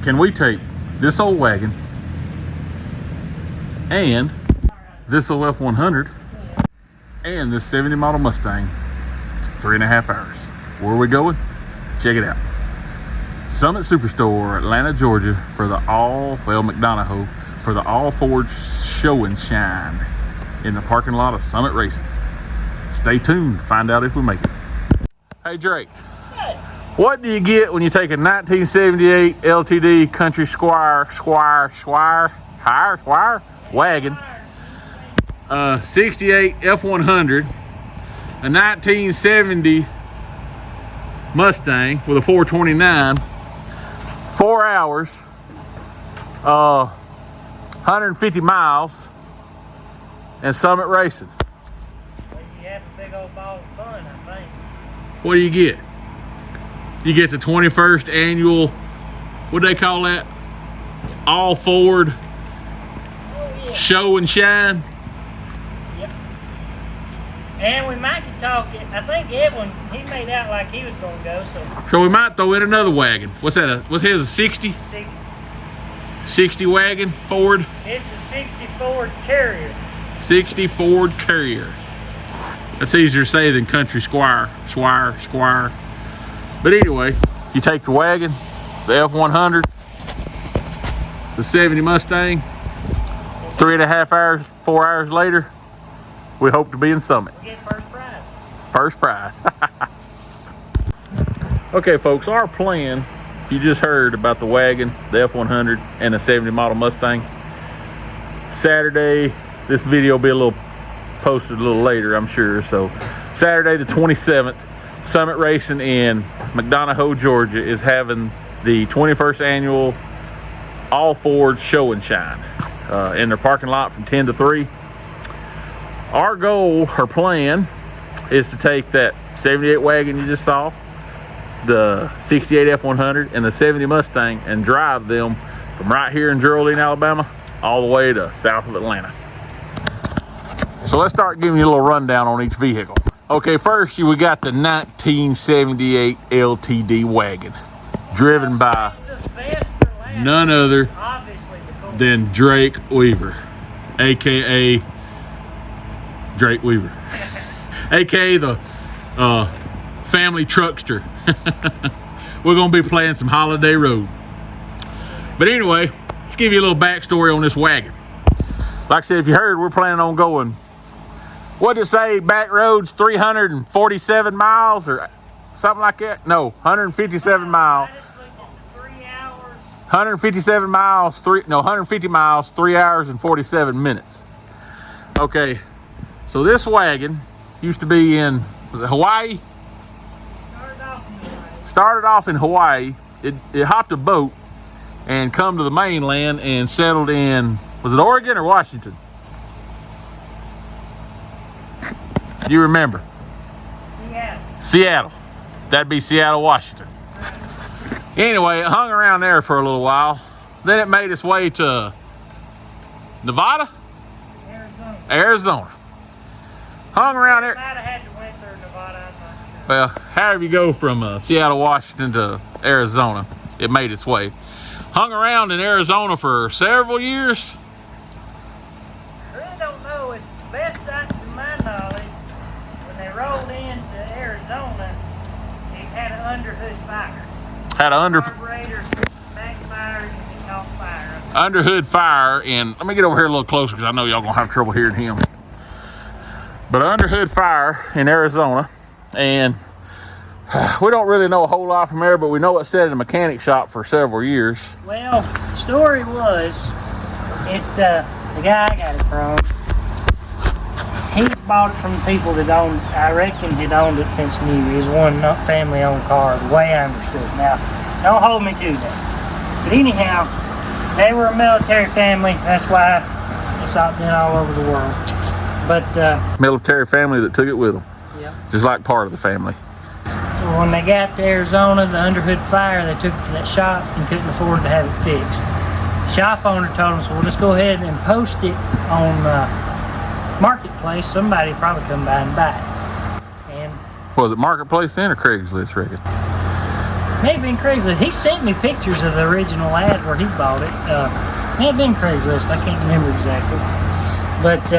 can we take this old wagon and this old F100 and this 70 model Mustang 3.5 hours? Where are we going? Check it out. Summit Superstore, Atlanta, Georgia, for the McDonough, for the all Ford show and shine in the parking lot of Summit Racing. Stay tuned to find out if we make it. Hey Drake, Hey. what do you get when you take a 1978 LTD Country Squire wagon, 68 F100, a 1970 Mustang with a 429, 4 hours, 150 miles, and Summit Racing? Well, you have a big old ball of fun, I think. What do you get? You get the 21st annual, what do they call that? All Ford Oh, yeah. show and shine. Yep. And we might be talking, I think Edwin, he made out like he was going to go, So we might throw in another wagon. What's that? What's his? A 60? 60 wagon Ford? It's a 60 Ford Carrier. 60 Ford Carrier. That's easier to say than Country Squire. But anyway, you take the wagon, the F100, the 70 Mustang, 3.5 hours, 4 hours later, we hope to be in Summit. Get first prize. First prize. Okay, folks, our plan, you just heard about the wagon, the F100, and the 70 model Mustang. Saturday, this video will be posted a little later, I'm sure. So Saturday the 27th, Summit Racing in McDonough, Georgia is having the 21st annual all Ford show and shine in their parking lot from 10 to 3. Our goal, our plan, is to take that 78 wagon you just saw, the 68 F100, and the 70 Mustang, and drive them from right here in Geraldine, Alabama, all the way to south of Atlanta. So let's start giving you a little rundown on each vehicle. Okay, first we got the 1978 LTD wagon, driven by none other than Drake Weaver, aka Drake Weaver, aka the family truckster. We're gonna be playing some Holiday Road. But anyway, let's give you a little backstory on this wagon. Like I said, if you heard, we're planning on going, what did it say, back roads 347 miles or something like that? No, 157 miles. 157 miles, 150 miles, 3 hours and 47 minutes. Okay, so this wagon used to be in, was it Hawaii? Started off in Hawaii. It hopped a boat and come to the mainland and settled in, was it Oregon or Washington? You remember? Seattle. That'd be Seattle, Washington. Anyway, it hung around there for a little while. Then it made its way to Nevada? Arizona. Hung around there. Well, however you go from Seattle, Washington to Arizona, it made its way. Hung around in Arizona for several years. I really don't know. It's best to my knowledge, when they rolled into Arizona, it had an underhood fire. Had an Carburetor backfire and it caught fire. Underhood fire, and let me get over here a little closer because I know y'all gonna have trouble hearing him. But underhood fire in Arizona, and we don't really know a whole lot from there, but we know it sat in a mechanic shop for several years. Well, the story was, the guy I got it from, he bought it from people that owned, I reckon had owned it since new. It was one family-owned car, the way I understood. Now, don't hold me to that. But anyhow, they were a military family. That's why it's been all over the world. But Military family that took it with them. Yep. Just like part of the family. So when they got to Arizona, the underhood fire, they took it to that shop and couldn't afford to have it fixed. The shop owner told them, so we'll just go ahead and post it on Marketplace. Somebody probably come by and buy it. And was it Marketplace then or Craigslist, Rick? may have been Craigslist. He sent me pictures of the original ad where he bought it. May have been Craigslist. I can't remember exactly. But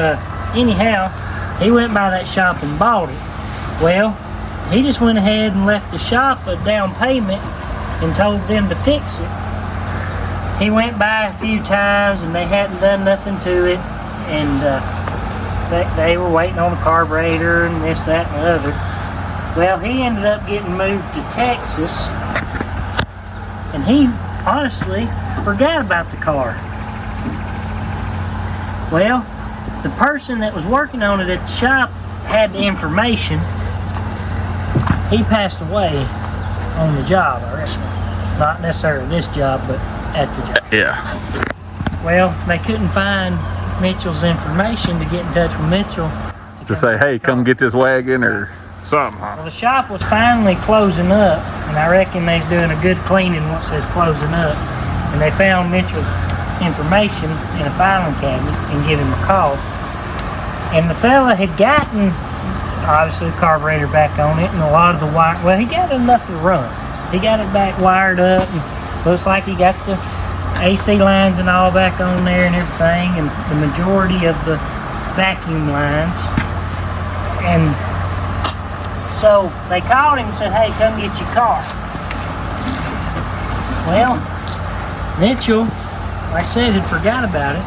anyhow, he went by that shop and bought it. Well, he just went ahead and left the shop a down payment and told them to fix it. He went by a few times and they hadn't done nothing to it, and they were waiting on the carburetor and this, that, and the other. Well, he ended up getting moved to Texas, and he honestly forgot about the car. Well, the person that was working on it at the shop had the information. He passed away on the job, I reckon. Not necessarily this job, but at the job. Yeah. Well, they couldn't find Mitchell's information to get in touch with Mitchell. To say, hey, come get this wagon or something, huh? Well, the shop was finally closing up, and I reckon they's doing a good cleaning once it's closing up. And they found Mitchell's information in a filing cabinet and give him a call. And the fella had gotten, obviously, the carburetor back on it, and a lot of the wire. Well, he got enough to run. He got it back wired up, and looks like he got the AC lines and all back on there and everything, and the majority of the vacuum lines. And so they called him and said, hey, come get your car. Well, Mitchell, like I said, had forgot about it.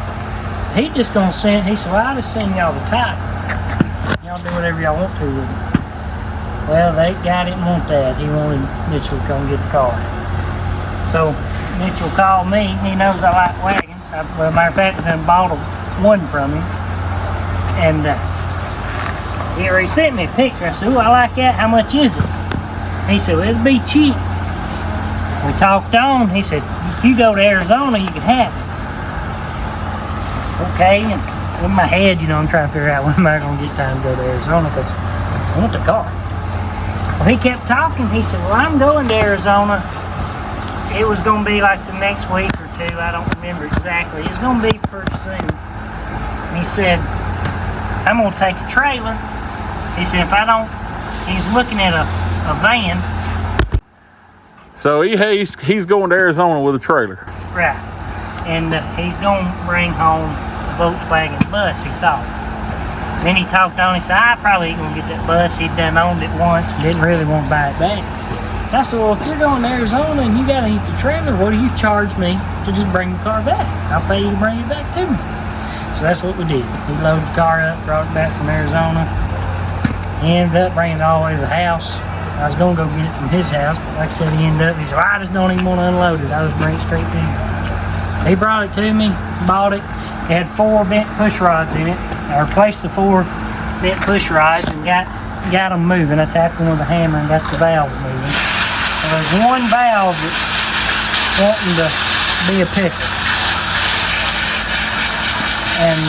He just gonna send, he said, well, I'll just send y'all the title. Y'all do whatever y'all want to with it. Well, they got didn't want that. He wanted Mitchell to come get the car. So Mitchell called me. He knows I like wagons. Well, matter of fact, I done bought one from him. And he already sent me a picture. I said, oh, I like that. How much is it? He said, well, it'll be cheap. We talked on. He said, if you go to Arizona, you can have it. Okay. And in my head, you know, I'm trying to figure out when am I going to get time to go to Arizona, because I want the car. Well, he kept talking. He said, well, I'm going to Arizona. It was going to be like the next week or two. I don't remember exactly. It was going to be pretty soon. And he said, I'm going to take a trailer. He said, if I don't, he's looking at a van. So he's going to Arizona with a trailer. Right. And he's going to bring home a Volkswagen bus, he thought. Then he talked on. He said, I probably ain't going to get that bus. He'd done owned it once and didn't really want to buy it back. I said, well, if you're going to Arizona and you got to heat the trailer, what do you charge me to just bring the car back? I'll pay you to bring it back to me. So that's what we did. He loaded the car up, brought it back from Arizona. He ended up bringing it all the way to the house. I was going to go get it from his house, but like I said, he said, well, I just don't even want to unload it. I'll just bring it straight to him. He brought it to me, bought it. It had 4 bent push rods in it. I replaced the 4 bent push rods and got them moving. I tapped them with a hammer and got the valves moving. There's one valve that's wanting to be a pickle. And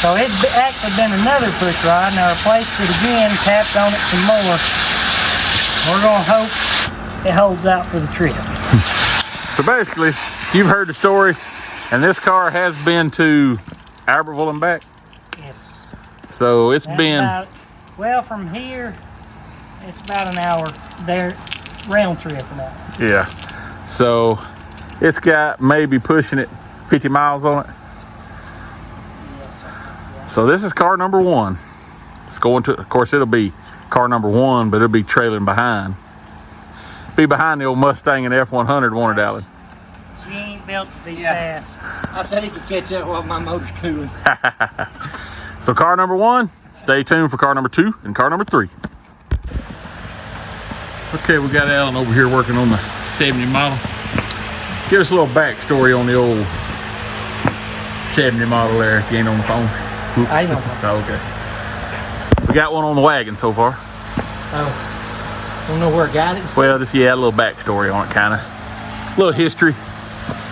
so it's actually been another push rod, and I replaced it again, tapped on it some more. We're going to hope it holds out for the trip. So basically, you've heard the story, and this car has been to Albertville and back. Yes. So it's That's been... about, well, from here, it's about an hour there, round trip an hour. Yeah. So it's got maybe pushing it 50 miles on it. So this is car number 1. It's going to, of course, it'll be car number 1, but it'll be trailing behind. Be behind the old Mustang and F-100, won't it, Alan? She ain't built to be fast. I said he could catch up while my motor's cooling. So car number 1, stay tuned for car number 2 and car number 3. Okay, we got Alan over here working on the 70 model. Give us a little backstory on the old 70 model there if you ain't on the phone. Oops. I know. Oh, okay. We got one on the wagon so far. Oh. Don't know where I got it. Well, just, yeah, a little backstory on it, kind of. A little history.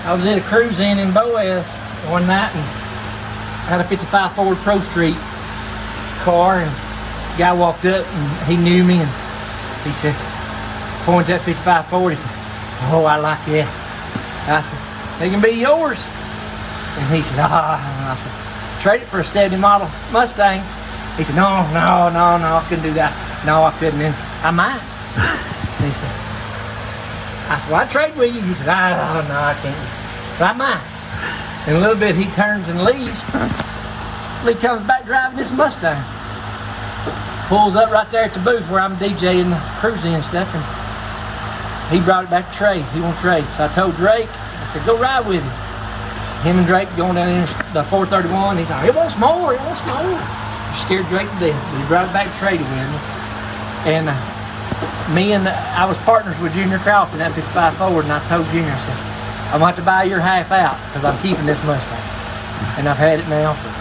I was in a cruise in Boaz one night and had a 55 Ford Pro Street car, and the guy walked up and he knew me, and he said, pointed at 55 Ford, he said, oh, I like that. I said, they can be yours. And he said, I said, trade it for a 70 model Mustang. He said, no, I couldn't do that. No, I couldn't. And I might. And he said, I said, well, I'd trade with you. He said, oh, no, I can't. But I might. In a little bit, he turns and leaves. Lee comes back driving this Mustang. Pulls up right there at the booth where I'm DJing the cruising and stuff. And he brought it back to trade. He won't trade. So I told Drake, I said, go ride with him. Him and Drake going down in the 431. He's like, he wants more, he wants more. Scared Drake to death. But he brought it back to trade with me. And I was partners with Junior Crawford in that 55 Ford, and I told Junior, I said, I'm going to have to buy your half out because I'm keeping this Mustang. And I've had it now for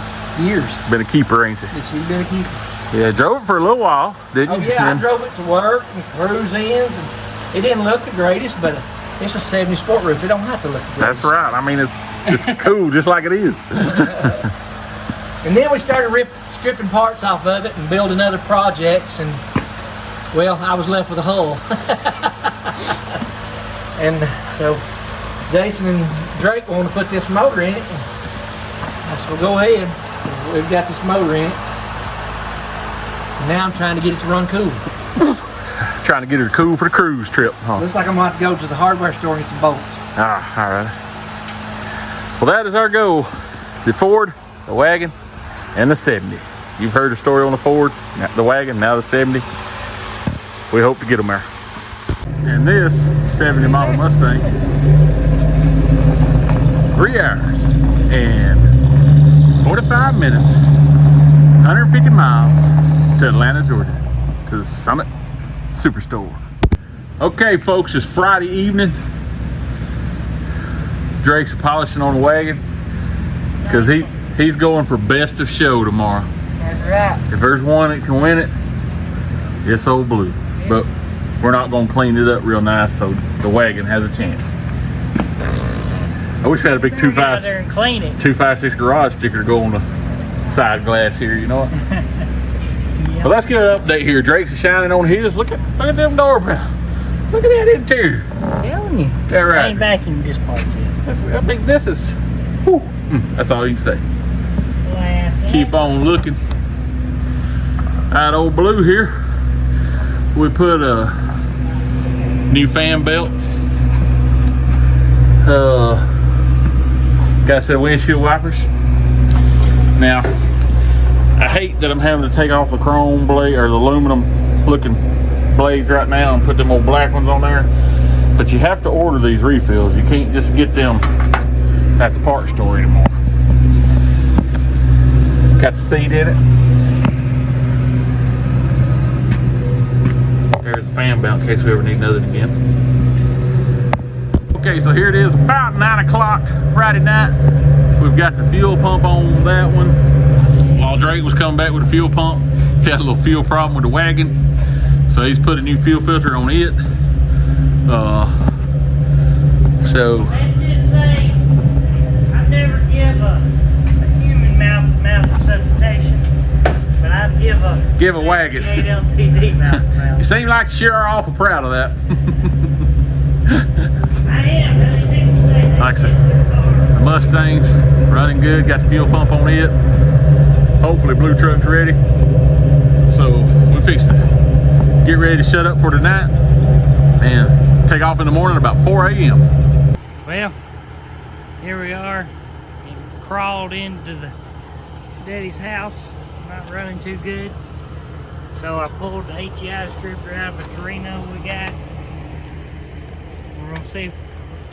years. It's been a keeper, ain't it? It's been a keeper. Yeah, drove it for a little while, didn't you? Oh yeah, I drove it to work and cruise ins, and it didn't look the greatest, but it's a 70 sport roof. It don't have to look the greatest. That's right. I mean, it's cool, just like it is. And then we started stripping parts off of it and building other projects, and well, I was left with a hull. And so Jason and Drake want to put this motor in it. And I said, well, go ahead. So we've got this motor in it. And now I'm trying to get it to run cool. Trying to get her cool for the cruise trip, huh? Looks like I'm going to have to go to the hardware store and get some bolts. Ah, all right. Well, that is our goal. The Ford, the wagon, and the 70. You've heard the story on the Ford, the wagon, now the 70. We hope to get them there. And this 70 model Mustang, 3 hours and 45 minutes, 150 miles to Atlanta, Georgia, to the Summit Superstore. Okay, folks, it's Friday evening. Drake's polishing on the wagon because he's going for best of show tomorrow. That's right. If there's one that can win it, it's Old Blue. But we're not going to clean it up real nice, so the wagon has a chance. I wish we had a big Get out there and clean it. 256 garage sticker to go on the side glass here, you know what? Yep. But let's get an update here. Drake's shining on his. Look at them doorbell. Look at that interior. I'm telling you. That right. I ain't vacuumed this part yet. I think this is, whew, that's all you can say. Last Keep on looking. At Old Blue here, we put a new fan belt. Got a set of windshield wipers. Now, I hate that I'm having to take off the chrome blade or the aluminum looking blades right now and put them old black ones on there. But you have to order these refills. You can't just get them at the parts store anymore. Got the seat in it. There's the fan belt in case we ever need another again. Okay, so here it is, about 9 o'clock Friday night. We've got the fuel pump on that one. While Drake was coming back with the fuel pump, he had a little fuel problem with the wagon. So he's put a new fuel filter on it. So let's just say I never give a human mouth resuscitation, but I'd give a wagon. LTD mouth. You seem like you sure are awful proud of that. I am. Many people say that. Like I said, the Mustang's running good. Got the fuel pump on it. Hopefully, Blue Truck's ready. So we fixed it. Get ready to shut up for tonight and take off in the morning about 4 a.m. Well, here we are. We crawled into the Daddy's house. Not running too good. So I pulled the HEI stripper out of the Torino we got. We're gonna see.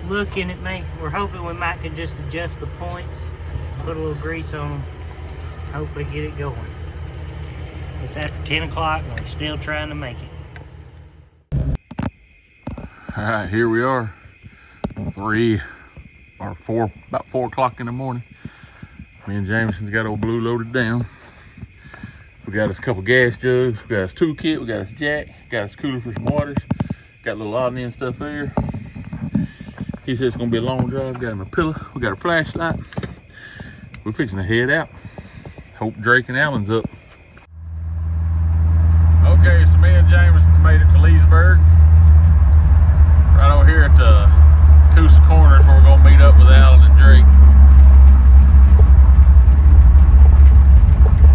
Looking at me, we're hoping we might can just adjust the points, put a little grease on them, hopefully get it going. It's after 10 o'clock and we're still trying to make it. All right, here we are. 3 or 4, about 4 o'clock in the morning. Me and Jameson's got Old Blue loaded down. We got us a couple gas jugs, we got us toolkit, we got us jack, got us cooler for some waters, got a little oddity and stuff there. He says it's gonna be a long drive. Got him a pillow, we got a flashlight. We're fixing to head out. Hope Drake and Allen's up. Okay, so me and James made it to Leesburg. Right over here at the Coosa Corner is where we're gonna meet up with Allen and Drake.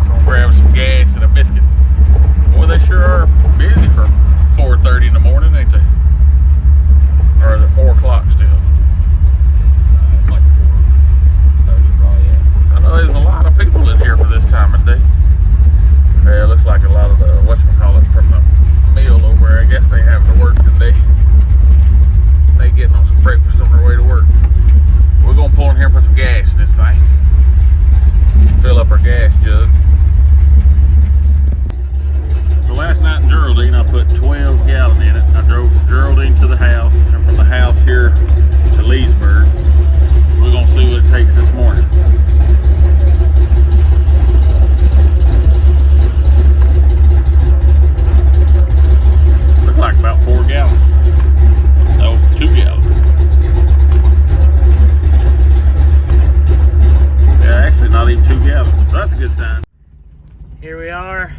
Gonna grab some gas and a biscuit. Boy, they sure are busy for 4:30 in the morning, ain't they? Or gas jug. So last night in Geraldine, I put 12 gallon in it. I drove from Geraldine to the house, and from the house here to Leesburg. We're gonna see what it takes this morning. Look like about 4 gallons. No, 2 gallons. Yeah, actually not even 2 gallons, so that's a good sign. Here we are,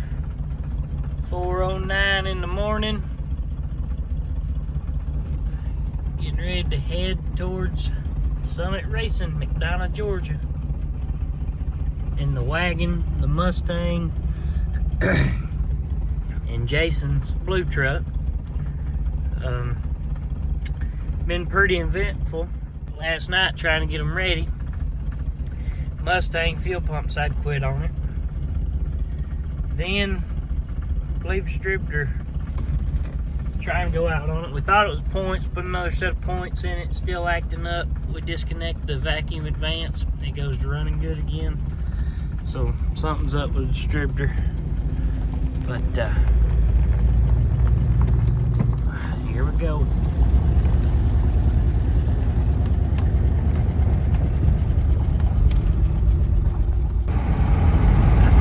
4:09 in the morning. Getting ready to head towards Summit Racing, McDonough, Georgia. In the wagon, the Mustang, and Jason's blue truck. Been pretty eventful last night trying to get them ready. Mustang fuel pump side quit on it. Then bleed distributor trying to go out on it. We thought it was points, put another set of points in it, still acting up. We disconnect the vacuum advance, it goes to running good again. So something's up with the distributor. But here we go.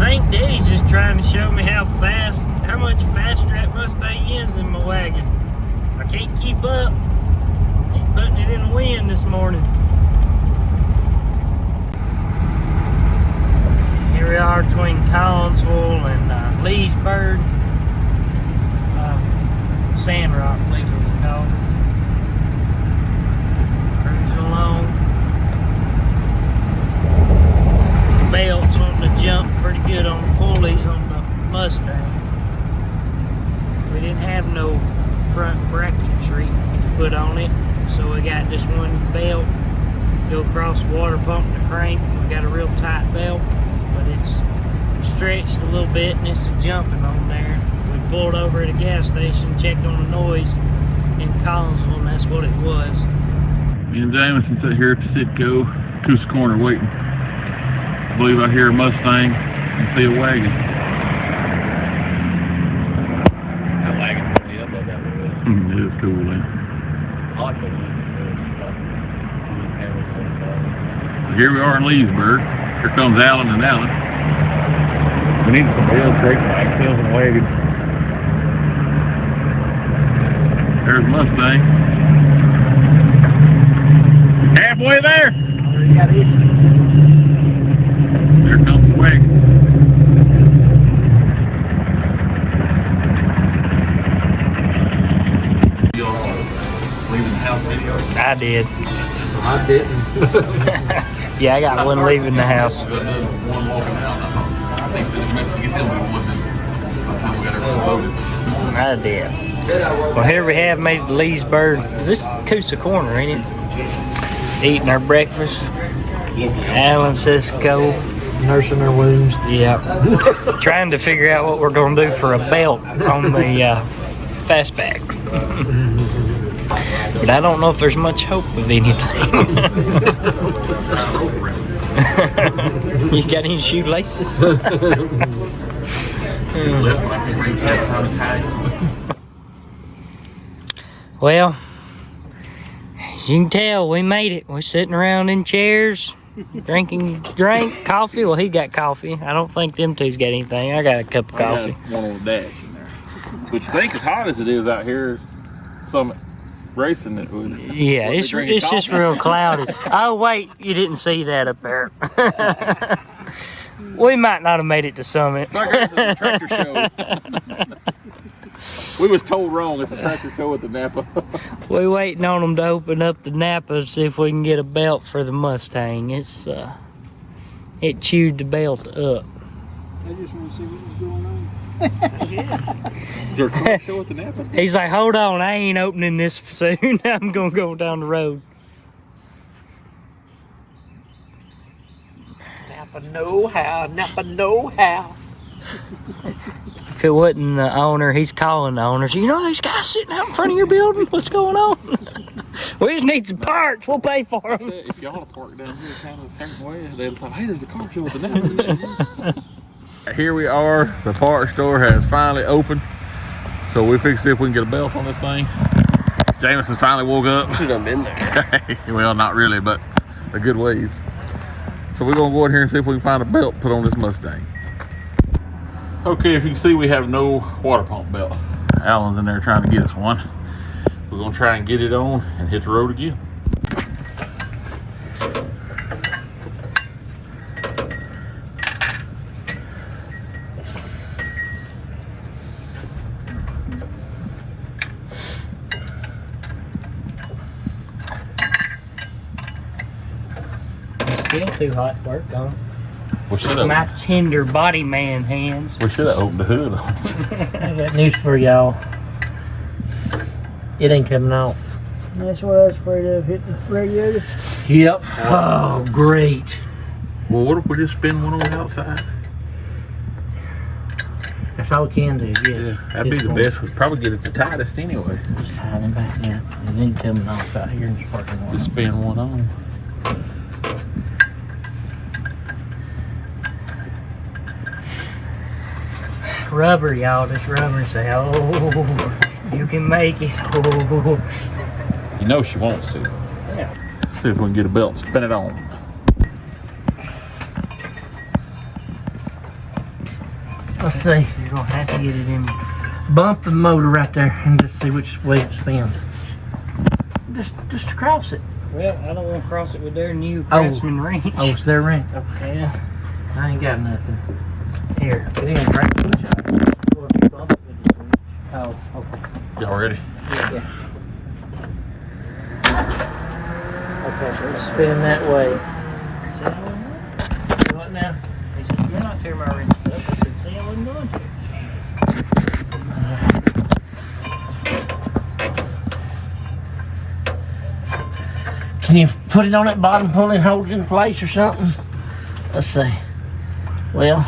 I think Daddy's just trying to show me how much faster that Mustang is than my wagon. I can't keep up. He's putting it in the wind this morning. Here we are between Collinsville and Leesburg. Sandrock, I believe it was called. Cruising along. Belts wanting to jump pretty good on the pulleys on the Mustang. We didn't have no front bracketry to put on it, so we got just one belt. Go across the water pump and the crank. We got a real tight belt, but it's stretched a little bit and it's jumping on there. We pulled over at a gas station, checked on the noise in Collinsville, and that's what it was. Me and Jameson sit here at the Citgo, Coosa Corner, waiting. I believe I hear a Mustang and see a wagon. That wagon's way up like that little bit. It is cool, man. I like that one. Here we are in Leesburg. Here comes Alan and Alan. We need somebody else taking axles and wagon. There's Mustang. Halfway there. Already got it. There comes the wagon. You also leaving the house video? I did. I didn't. Yeah, I got one leaving the house. One walking out. I think so. Just to get them to one thing. By the time we got everything loaded. I did. Well, here we have made it to Leesburg. Is this Coosa Corner, ain't it? Eating our breakfast. Alan says go. Nursing their wounds. Yeah. Trying to figure out what we're going to do for a belt on the fastback. But I don't know if there's much hope of anything. You got any shoelaces? Well, as you can tell, we made it. We're sitting around in chairs, drinking coffee. Well, he got coffee. I don't think them two's got anything. I got a cup of coffee. One on the dash in there. But you think as hot as it is out here, Summit Racing, it would. Yeah, it's just real cloudy. Oh wait, you didn't see that up there. We might not have made it to Summit. It's like a tractor show. We was told wrong. It's a tractor show at the Napa. We waiting on them to open up the Napa, see if we can get a belt for the Mustang. It's it chewed the belt up. I just want to see what was going on. Is there a car show at the Napa? He's like, hold on, I ain't opening this soon. I'm gonna go down the road. Napa know how. Napa know how. If it wasn't the owner, he's calling the owners. You know these guys sitting out in front of your building? What's going on? We just need some parts. We'll pay for them. If y'all park down here kind of a certain way, they'll thought, hey, there's a car show with the Napa. Here we are. The parts store has finally opened. So we fixed to see if we can get a belt on this thing. Jameson finally woke up. Should have been there. Well, not really, but a good ways. So we're gonna go in here and see if we can find a belt to put on this Mustang. Okay, if you can see, we have no water pump belt. Alan's in there trying to get us one. We're gonna try and get it on and hit the road again. Still too hot to work on. We should have. My tender body man hands. We should have opened the hood. I got news for y'all. It ain't coming off. That's what I was afraid of, hitting the radiator. Yep. Oh, great. Well, what if we just spin one on the outside? That's all we can do, yes. Yeah, that'd be the best. We'd probably get it the tightest anyway. Just tie them back there. And then coming off out here in the parking lot. Just spin one on. Rubber, y'all. This rubber say, oh, you can make it. Oh. You know she wants to. Yeah. See if we can get a belt, spin it on. Let's see. You're gonna have to get it in. Bump the motor right there and just see which way it spins. Just cross it. Well, I don't want to cross it with their new Craftsman wrench. Oh, it's their wrench. Okay. I ain't got nothing. Here, get in, right? Oh, okay. Y'all ready? Yeah. Okay, let's spin that way. What now? He said, you're not tearing my wrench up. I said, see, I wasn't going to. Can you put it on that bottom pulley and hold it in place or something? Let's see. Well,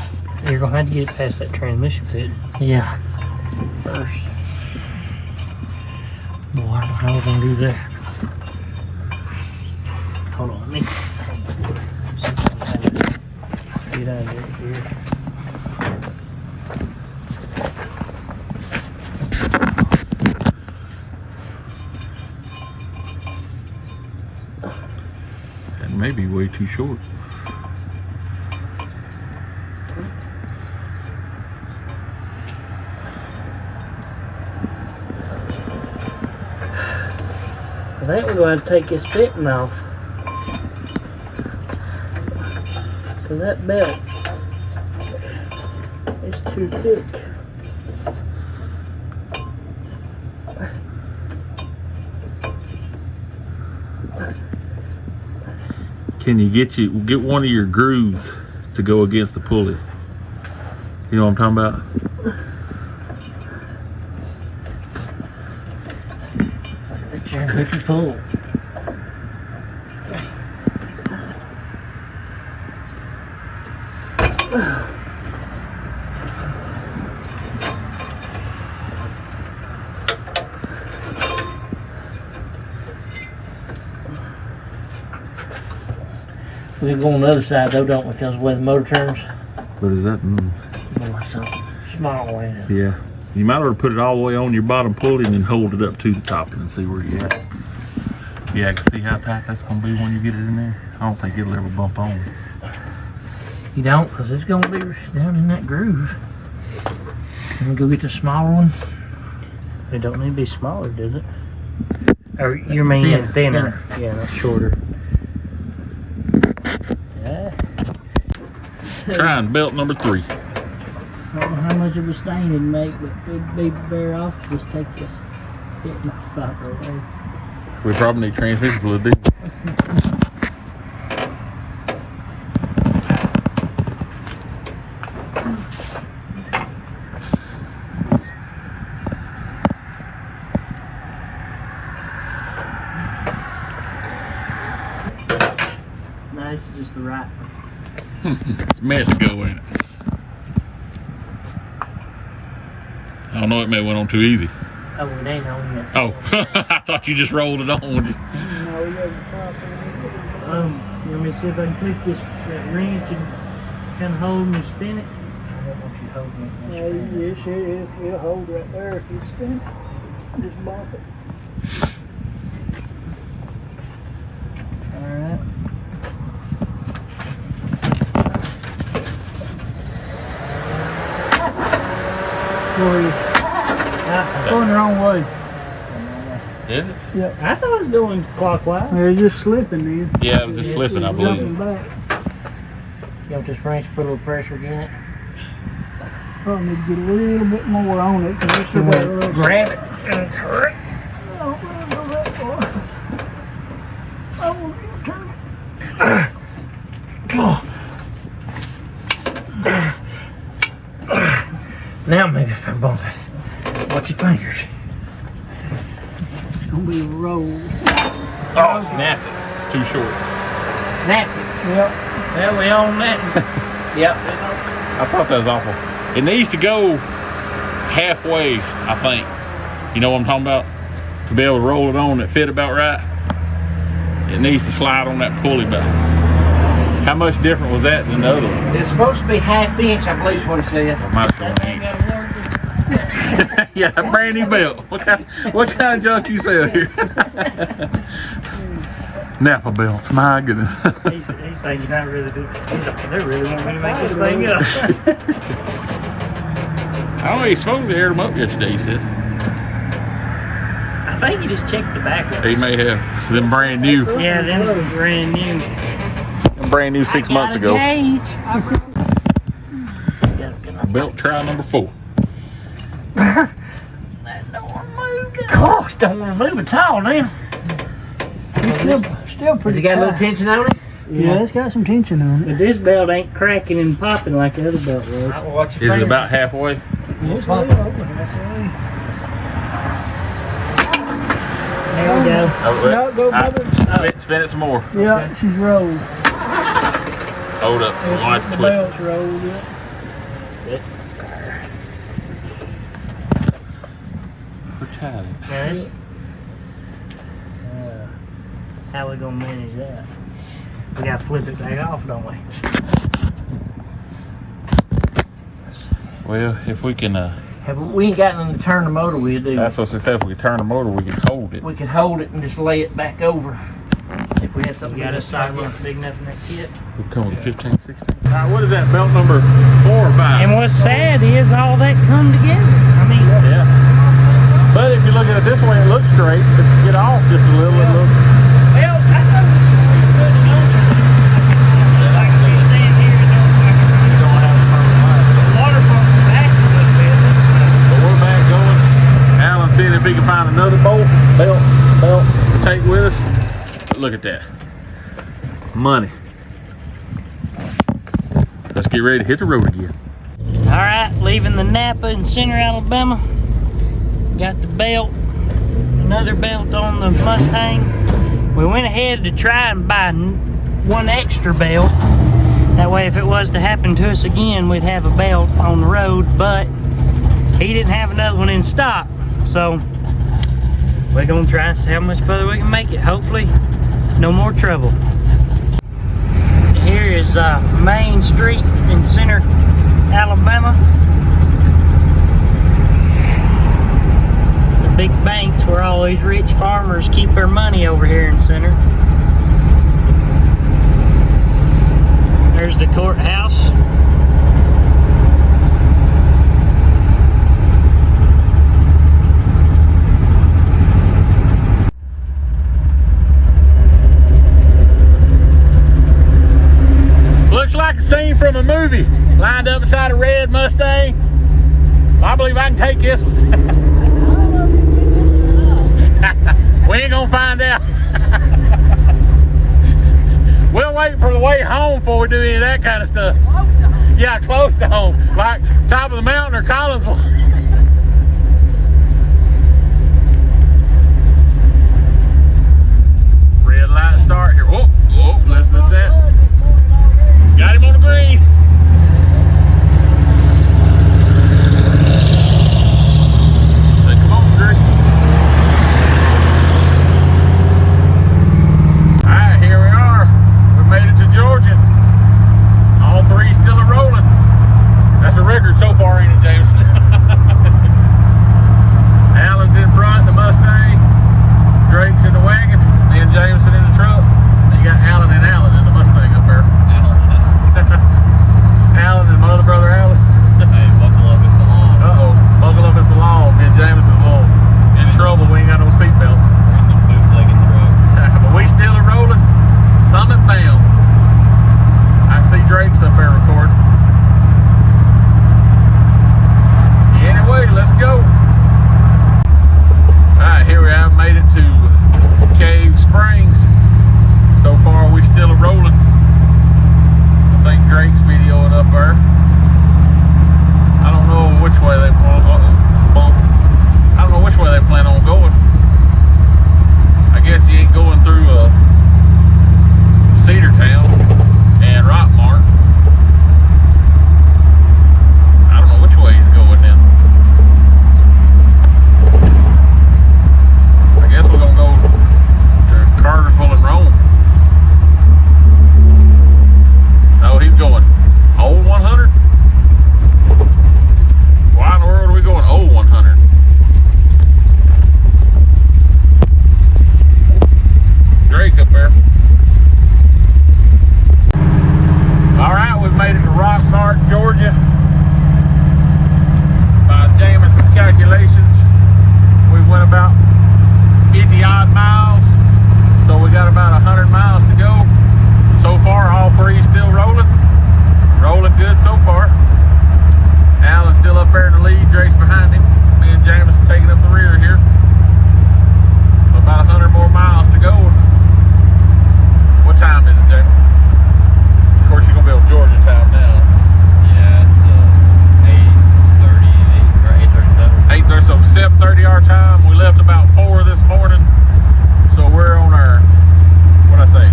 you're gonna have to get it past that transmission fit. Yeah. First. Boy, I don't know how we're gonna do that. Hold on, let me get out of it here. That may be way too short. I think we're going to take this fitting off. Because that belt is too thick. Can you get one of your grooves to go against the pulley? You know what I'm talking about? Quick and pull. We go on the other side though, don't we? Because of the way the motor turns. What is that? More something small way. Yeah. You might ought to put it all the way on your bottom pulley and then hold it up to the top and see where you're at. Yeah, I can see how tight that's going to be when you get it in there. I don't think it'll ever bump on. You don't, because it's going to be down in that groove. Let me go get the smaller one. It don't need to be smaller, does it? Or you mean thinner? Yeah, not shorter. Yeah. Trying belt number 3. I don't know how much of a stain it'd make, but it'd be better off to just take this bit off out of the way. We probably need transmission fluid, do No, this is just the right one. It's meant to go in it. I don't know, it may have went on too easy. Oh, it ain't on yet. Oh, I thought you just rolled it on. No, you want me to see if I can click that wrench and kind of hold and spin it? I don't want you holding it. Yes, it'll hold right there if you spin it. Just bump it. Alright. For you. Going the wrong way. Is it? Yeah. I thought it was going clockwise. You're just slipping then. Yeah, it was just slipping, I Jumping believe. back. You want this wrench to put a little pressure in it? Probably need to get a little bit more on it. Cause it's about Grab it. And turn it. Oh, I don't go that far. I won't even turn it. Now maybe if I bump it. Watch your fingers. It's gonna be a roll. Oh, snapped it. It's too short. Snap it. Yep. Well, we on that. Yep. I thought that was awful. It needs to go halfway, I think. You know what I'm talking about? To be able to roll it on and fit about right. It needs to slide on that pulley belt. How much different was that than the other one? It's supposed to be half inch, I believe is what it said. Might be an inch. Yeah, a brand new belt. What kind of junk you sell here? Napa belts, my goodness. He's thinking I really do. They really want me to make this thing up. I don't know, he's supposed to air them up yesterday, he said. I think you just checked the back of it. He may have. Them brand new. Yeah, them brand new. Them brand new 6 months ago. Belt try number 4. Gosh, don't want to move at all now. Still Has pretty it got a little tight. tension on it? Yeah, it's got some tension on it. But this belt ain't cracking and popping like the other belt was. Watch your Is it fingers. about halfway? Yeah, it's way over halfway. There we go. No, go brother. Spin it some more. Yeah, she's rolled. Hold up. We'll have to The twist it. belt's rolled, yeah. Now this, how we gonna manage that? We gotta flip it back off, don't we? Well, if we can, We ain't got nothing to turn the motor with, do we? that's what they said. If we could turn the motor, we could hold it. We could hold it and just lay it back over. If we had something We got a to sidewalk big enough in that kit. We've come with a 15, 16. All right, what is that, belt number 4 or 5? And what's sad is all that come together. I mean, Yeah. But if you look at it this way, it looks straight. If you get off just a little, it looks... well, I thought it was good to know. Like if you stand here, it don't like You don't have a perfect line. the water pump back a little bit. But we're back going. Alan's seeing if he can find another belt to take with us. But look at that. Money. Let's get ready to hit the road again. All right, leaving the Napa in Center, Alabama. Got the belt, another belt on the Mustang. We went ahead to try and buy one extra belt. That way if it was to happen to us again, we'd have a belt on the road, but he didn't have another one in stock. So we're gonna try and see how much further we can make it. Hopefully, no more trouble. Here is Main Street in Center, Alabama. The big banks where all these rich farmers keep their money over here in Center. There's the courthouse. Looks like a scene from a movie. Lined up beside a red Mustang. I believe I can take this one. We ain't gonna find out. We'll wait for the way home before we do any of that kind of stuff. Yeah, close to home. Like top of the mountain or Collinsville. Red light start here. Oh, listen to that. Got him on the green. Say, come on, Greg. Drake's videoing up there. I don't know which way they plan. I don't know which way they plan on going. I guess he ain't going through Cedartown and Rockmart. I don't know which way he's going then. I guess we're gonna go to Cartersville and Rome. No, he's going old 100. Why in the world are we going old 100? Drake up there. All right, we've made it to Rockmart, Georgia. By Jameson's calculations, we went about 50 odd miles. So we got about 100 miles to go. So far, all three still rolling. Rolling good so far. Alan's still up there in the lead. Drake's behind him. Me and Jameson taking up the rear here. So about 100 more miles to go. What time is it, Jameson? Of course, you're gonna be on Georgia time now. Yeah, it's 8:38 or 8:37. 8:30, so 7:30 our time. We left about 4 this morning. So we're on our, what'd I say,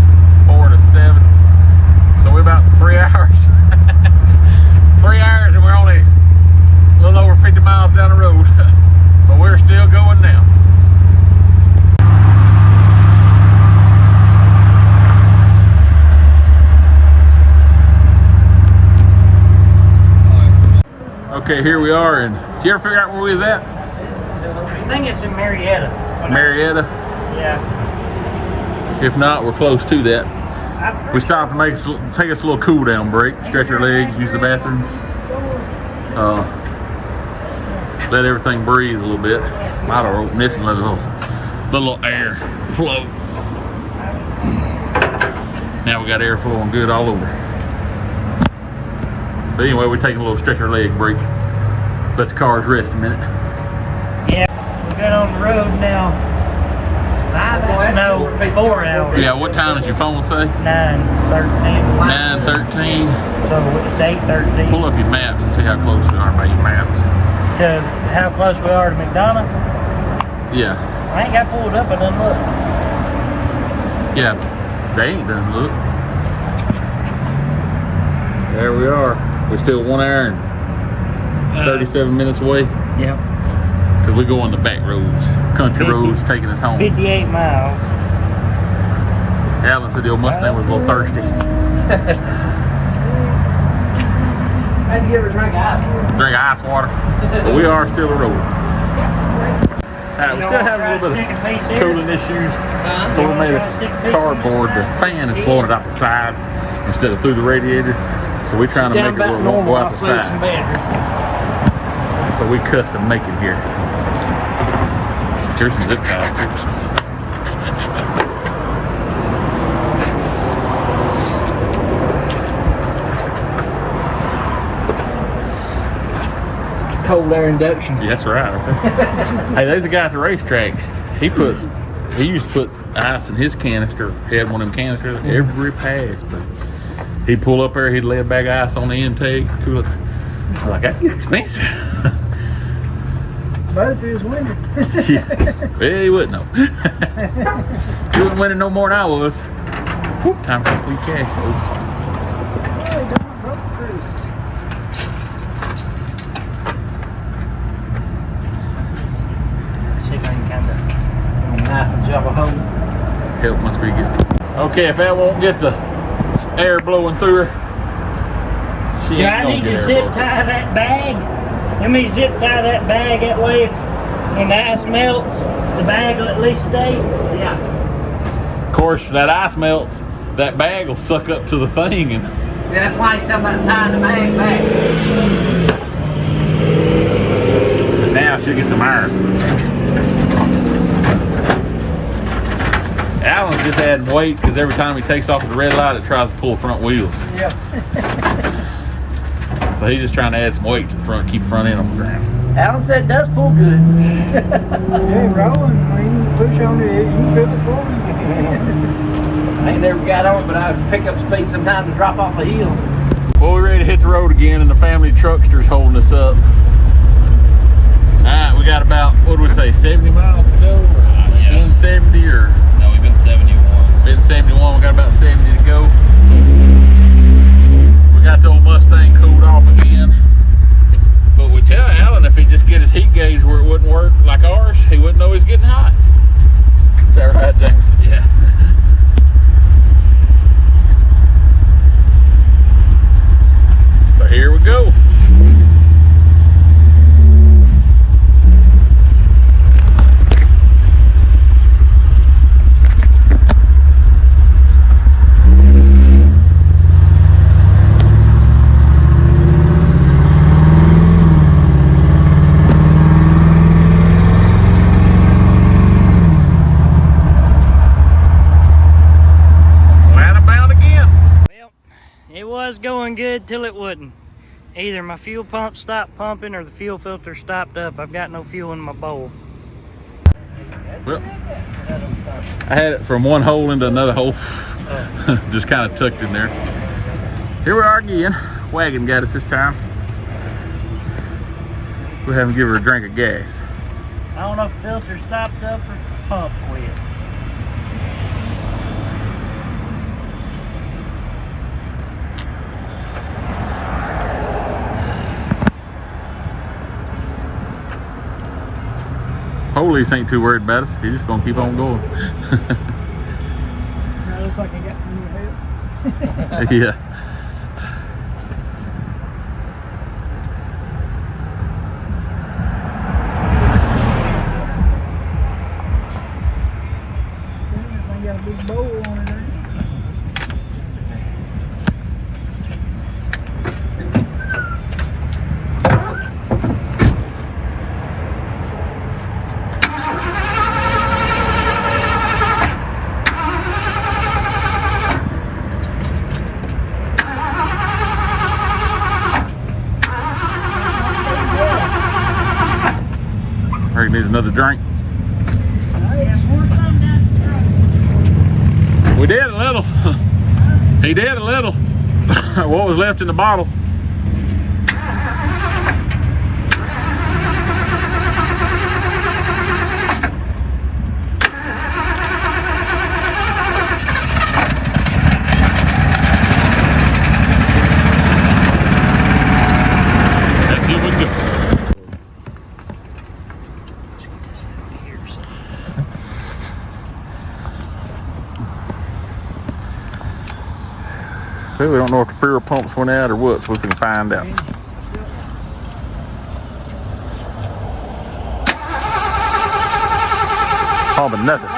4 to 7. So we're about 3 hours. 3 hours and we're only a little over 50 miles down the road. But we're still going now. Okay, here we are. And did you ever figure out where we was at? I think it's in Marietta. Marietta. Yeah. If not, we're close to that. We stopped to take us a little cool down break, stretch our legs, use the bathroom, let everything breathe a little bit. Might have opened this and let a little air flow. Now we got air flowing good all over. But anyway, we're taking a little stretch our leg break. Let the cars rest a minute. Yeah, we've been on the road now 4 hours. Yeah, what time does your phone say? 9:13. 9:13. So it's 8:13. Pull up your maps and see how close we are by your maps. To how close we are to McDonough? Yeah. I ain't got pulled up and then look. Yeah, they ain't done look. There we are. We're still 1 hour and 37 minutes away. Yep. Because we go on the back roads, country roads taking us home. 58 miles. Alan said the old Mustang was a little thirsty. Have you ever drank ice water? Drink ice water. But we are still a road. Alright, we still having a little bit of cooling issues. So we made us cardboard. The fan is blowing it out the side instead of through the radiator. So we're trying to make it where it won't go out the side. So we custom making here. Here's some zip ties too. Cold air induction. Yeah, that's right there. Hey, there's a guy at the racetrack. He used to put ice in his canister. He had one of them canisters every pass, but he'd pull up there, he'd lay a bag of ice on the intake, cool it. I'm like, that'd get expensive. But if he was winning. Yeah. Well, he wouldn't know. He wasn't winning no more than I was. Whoop, time for complete cash, folks. See if I can kind of Knife and jab a hole. Help must be good. Okay, if that won't get the air blowing through her, she Do ain't I gonna need get to air zip blowing. tie that bag? Let me zip tie that bag that way. When the ice melts, the bag will at least stay. Yeah. Of course, that ice melts, that bag will suck up to the thing, and Yeah, that's why he's talking about tying the bag back. now she'll get some iron. Alan's just adding weight because every time he takes off at the red light, it tries to pull the front wheels. Yeah. So he's just trying to add some weight to the front, keep the front end on the ground. Alan said it does pull good. Yeah, rolling. I mean, you push on it, you can feel it forward. I ain't never got on it, but I would pick up speed sometimes and drop off a hill. Well, we're ready to hit the road again, and the family truckster's holding us up. All right, we got about, what do we say, 70 miles to go? Yeah. Been 70 or? No, we've been 71. Been 71, we got about 70 to go. We got the old Mustang cooled off again. But we tell Alan if he just get his heat gauge where it wouldn't work like ours, he wouldn't know he's getting hot. Is that right, James? Yeah. So here we go. It was going good till it wouldn't. Either my fuel pump stopped pumping or the fuel filter stopped up. I've got no fuel in my bowl. Well, I had it from one hole into another hole. Just kind of tucked in there. Here we are again. Wagon got us this time. We'll have him give her a drink of gas. I don't know if the filter stopped up or the pump quit. Police ain't too worried about us. He's just gonna keep on going. That looks like I got some new help. Yeah. I got a big bowl on it. Reckon needs another drink. We did a little. He did a little. What was left in the bottle? Let's see if we can do it. Well, we don't know if the fuel pumps went out or what, so we can find out. Pumping nothing.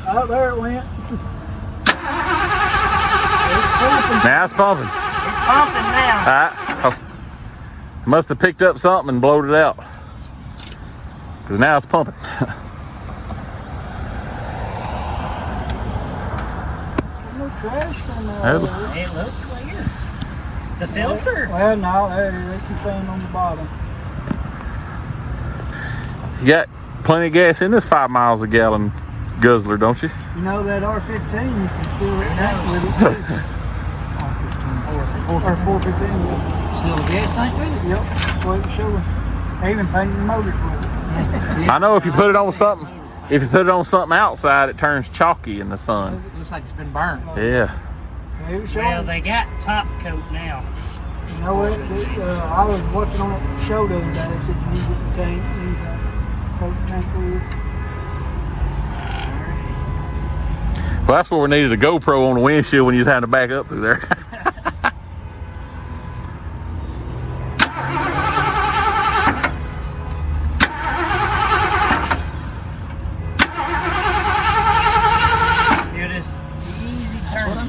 Oh, there it went. Now it's pumping. It's pumping now. Oh. Must have picked up something and blowed it out. Because now it's pumping. No trash from Hey, It looks clear. The filter. Well, no, there it is. That's the thing on the bottom. You got plenty of gas in this 5 miles a gallon guzzler, don't you? You know that R15, you can fill it tank with it too. Or 415, yeah. Still a gas tank with it? Yep, that's what it's showing. They even painted the motors with it. I know if you put it on something, outside, it turns chalky in the sun. It looks like it's been burned. Yeah. It was Well, showing. they got top coat now. You know what? I was watching on the show the other day. They said you use it in the tank, use that coat tank with. Well, that's where we needed a GoPro on the windshield when you was having to back up through there. You're just easy turning.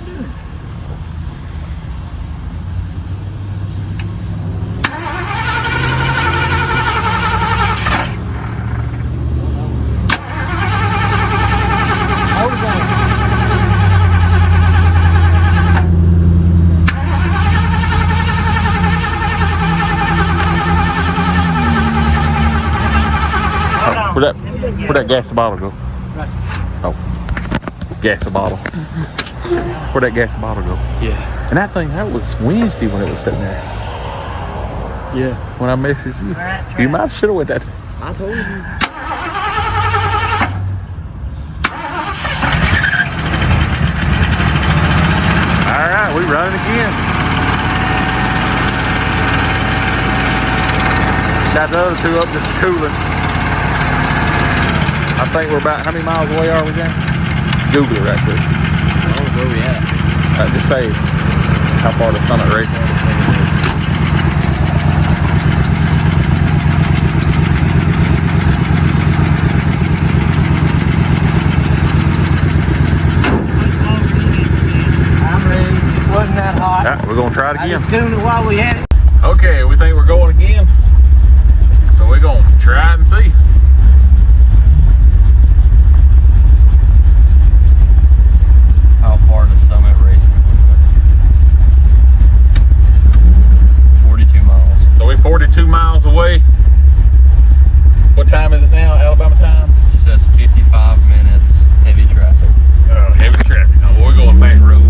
Where'd that gas bottle go? Oh, gas bottle. Where'd that gas bottle go? Yeah. And that thing, that was Wednesday when it was sitting there. Yeah, when I messaged you. Right, You might should have went that. I told you. All right, we running again. Got the other two up just cooling. I think we're about, how many miles away are we, James? Google it right quick. Oh, where we at? Just say how far the summit race is. I'm ready. It wasn't that hot. Yeah, we're gonna try it I again. was doing it while we had it. Okay, we think we're going again. So we're gonna try it and see. How far does Summit race? 42 miles. So we're 42 miles away. What time is it now, Alabama time? It says 55 minutes, heavy traffic. Heavy traffic. No, we're going back roads.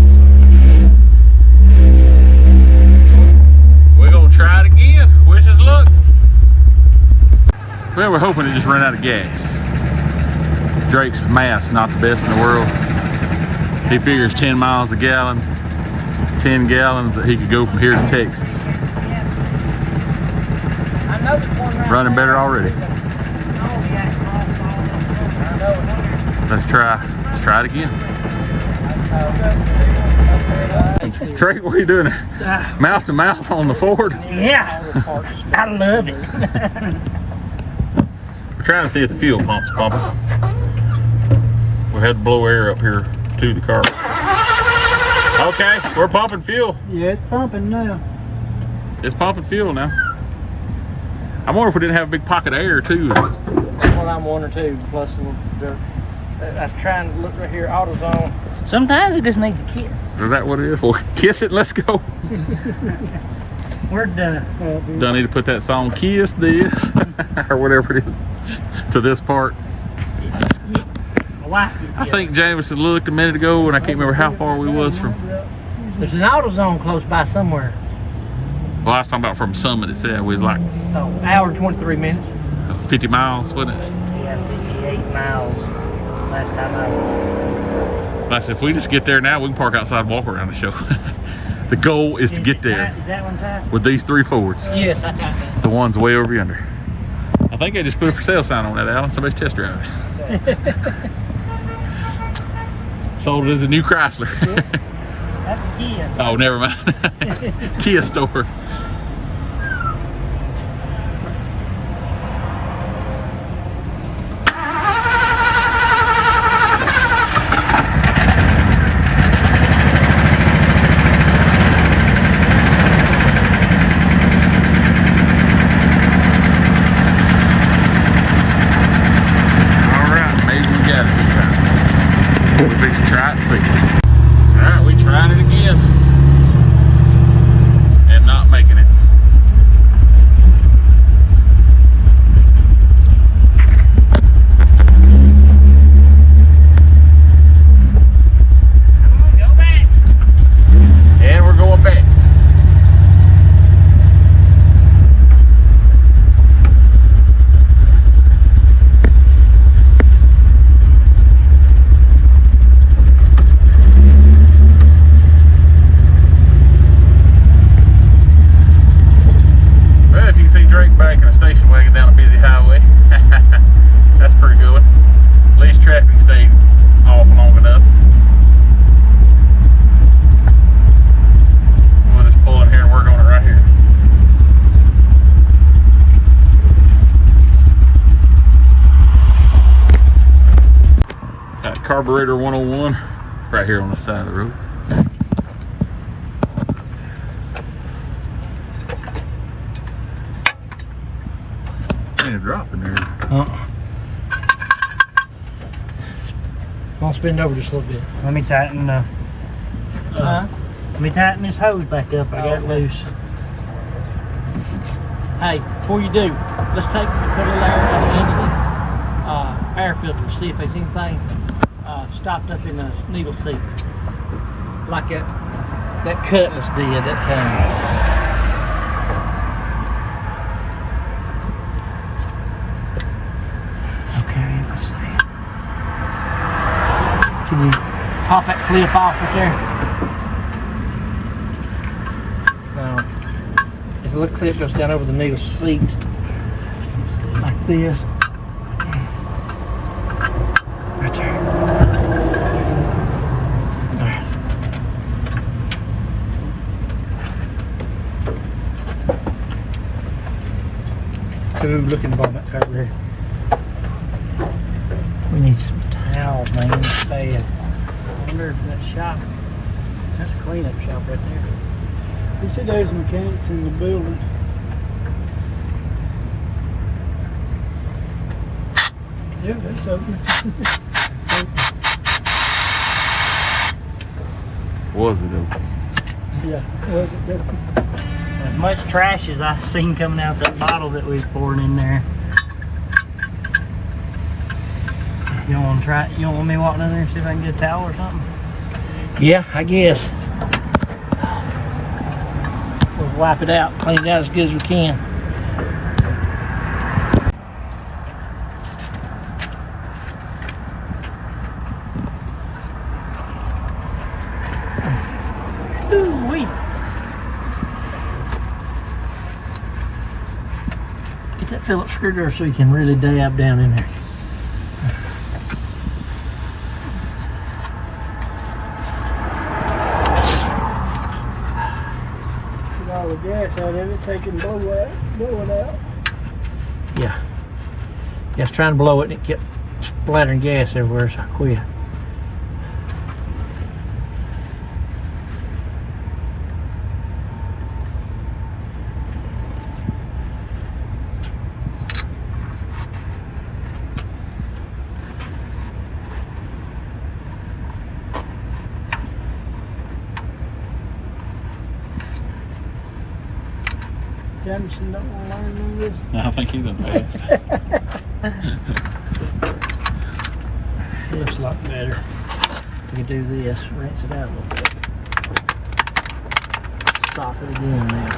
We're gonna try it again. Wish us luck. Well, we're hoping it just ran out of gas. Drake's math's not the best in the world. He figures 10 miles a gallon, 10 gallons that he could go from here to Texas. I know the one right Running better already. Oh, yeah. Let's try it again. Drake, what are you doing? Mouth to mouth on the Ford? Yeah. I love it. We're trying to see if the fuel pump's pumping. We had to blow air up here to the car. Okay, we're pumping fuel. Yeah, it's pumping now. It's pumping fuel now. I wonder if we didn't have a big pocket of air too. That's what I'm wondering too. Plus, I was trying to look right here, AutoZone. Sometimes it just needs a kiss. Is that what it is? Well, kiss it and let's go. We're done. Don't need to put that song "Kiss This" or whatever it is to this part. My wife. I think Jameson looked a minute ago and I can't remember how far we was from. There's an AutoZone close by somewhere. Well, I was talking about from Summit. It said we was like Oh, hour and 23 minutes. 50 miles, wasn't it? Yeah, 58 miles. Last time I was. I said, if we just get there now, we can park outside and walk around the show. The goal is to get there Is that one time? with these 3 Fords. Yes, I timed it. The ones way over yonder. I think they just put a for sale sign on that, Alan. Somebody's test driving. Sold it as a new Chrysler. That's a Kia. Oh, never mind. Kia store. Carburetor 101 right here on the side of the road. Ain't a drop in there. I'll spin over just a little bit. Let me tighten let me tighten this hose back up. I got it loose. Hey, before you do, let's put a little air at the end of the air filter, see if there's anything stopped up in the needle seat. Like that. that Cutlass did that time. Okay, let's see. Can you pop that clip off right there? No. This little clip goes down over the middle seat. Like this. Right there. There. Ooh, look in the bottom of that carburetor. We need some towels, man. Bad. I wonder if that shop, that's a cleanup shop right there. He said there's mechanics in the building. Yeah, that's open. Was it open? Yeah, was it open? As much trash as I've seen coming out that bottle that we was pouring in there. You don't want to try? You don't want me walking in there and see if I can get a towel or something? Yeah, I guess. We'll wipe it out, clean it out as good as we can. Ooh-wee. Get that Phillips screwdriver so you can really dab down in there. Get all the gas out of it, taking blow it out. Yeah. I was trying to blow it and it kept splattering gas everywhere, so I quit. Jamison don't want to learn none of this. I think he done passed. It looks a lot better. We can do this, rinse it out a little bit. Stop it again now.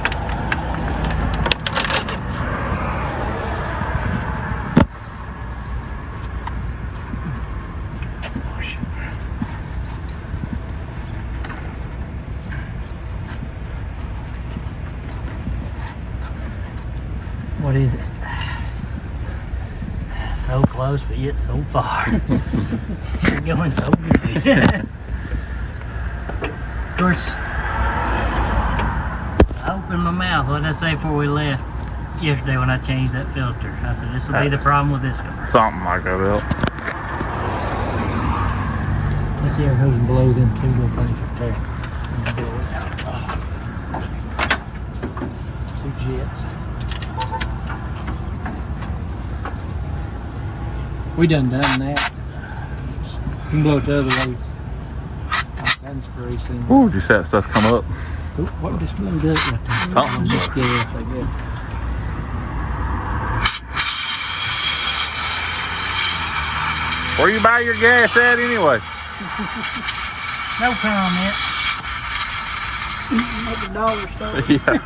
What is it? So close, but yet so far. You're going so good. Of course, I opened my mouth. What did I say before we left yesterday when I changed that filter? I said, this will be the problem with this car. Something like that. Let's see our hose blow them two little things right there. And blow it out. Two jets. We done that. You can blow it the other way. That's pretty soon. Ooh, just that stuff come up. Oop, what just blew that right there? Something. Just gas, I guess. Where you buy your gas at anyway? No comment. At the dollar store. Yeah.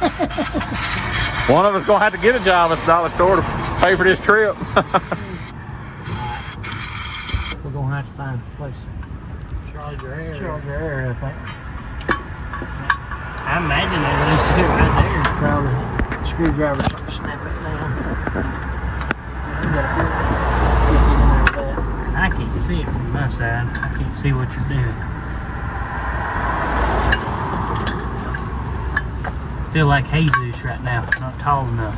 One of us gonna have to get a job at the dollar store to pay for this trip. We're gonna have to find a place to charge our air, I think. I imagine they released it right there. Probably screwdriver snap it down. I can't see it from my side. I can't see what you're doing. I feel like Jesus right now, not tall enough.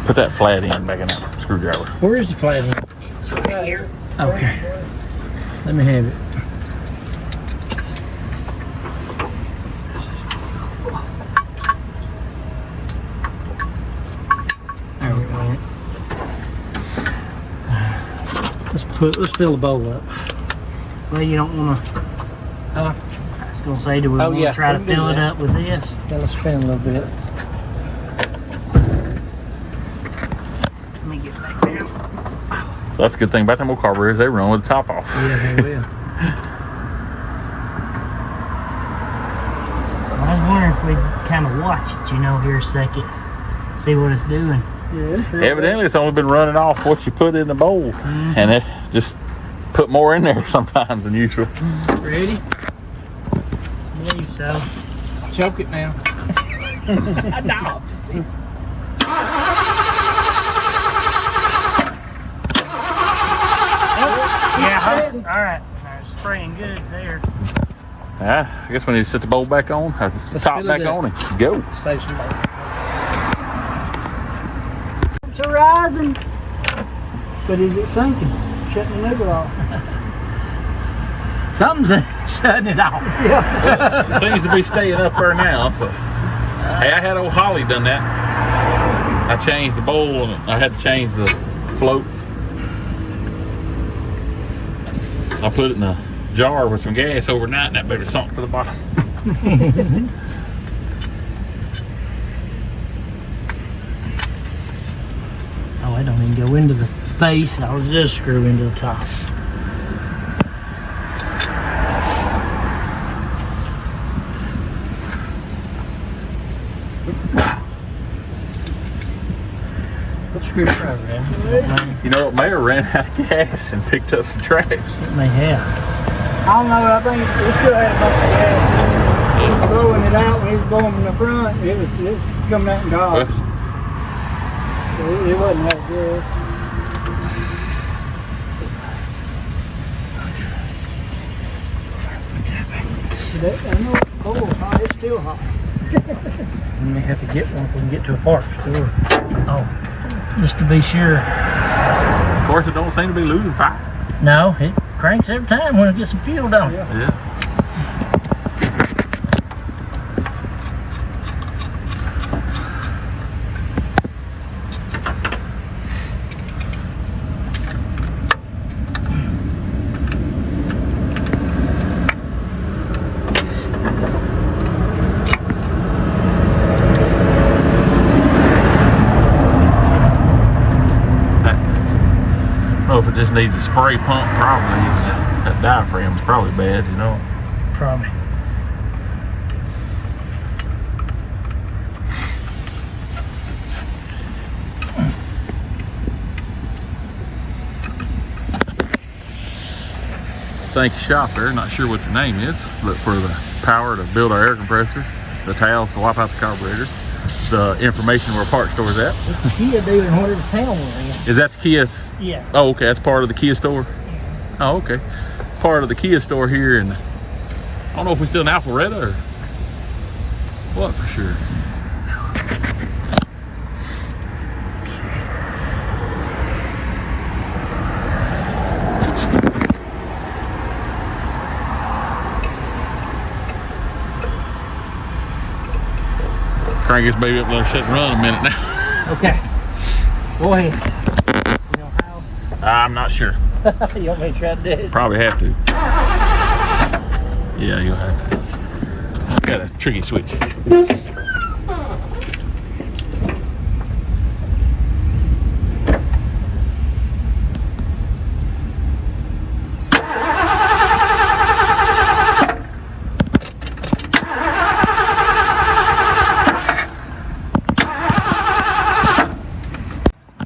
Put that flat end back in that screwdriver. Where is the flat end? It's right here. Okay. Let me have it. There we go. Let's fill the bowl up. Well, you don't want to. Huh? I was gonna say, do we want to try to fill it up with this? Yeah, let's spin a little bit. Let me get back down. That's a good thing about them old carburetors. They run with the top off. Yeah, they will. I was wondering if we'd kind of watch it, you know, here a second. See what it's doing. Yeah. Evidently, it's only been running off what you put in the bowls. And it just put more in there sometimes than usual. Ready? Maybe so. Choke it now. No. Yeah, all right. Spraying good there. I guess we need to set the bowl back on, have the Let's top fill back it up. on, and go. Save some more. It's a rising. But is it sinking? Shutting the nigger off. Something's shutting it off. It seems to be staying up there now. So, hey, I had old Holly done that. I changed the bowl and I had to change the float. I put it in a jar with some gas overnight and that baby sunk to the bottom. Oh, I don't even go into the face. I'll just screw into the top. Put the screwdriver in. You know, it may have ran out of gas and picked up some trash. It may have. I don't know, I think it still had a bunch of gas in it. He was blowing it out when he was blowing from the front. It was coming out in God. So it wasn't that good. I know it's cold, hot, it's still hot. We may have to get one if we can get to a park store. Oh, just to be sure. Of course, it don't seem to be losing fire. No, it cranks every time when it gets some fuel, don't it? Yeah. If it just needs a spray pump, probably that diaphragm's probably bad, you know. Probably. Thank you, shop there. Not sure what the name is, but for the power to build our air compressor, the towels to wipe out the carburetor, the information where parts store's at. Kia dealer in whatever town we're in. Is that the Kia? Yeah. Oh, okay. That's part of the Kia store. Oh, okay. Part of the Kia store here, and I don't know if we're still in Alpharetta or what for sure. Crank this baby up, let her sit and run a minute now. Okay. Go ahead. You know how? I'm not sure. You want me to try to do it? Probably have to. Yeah, you'll have to. Got a tricky switch.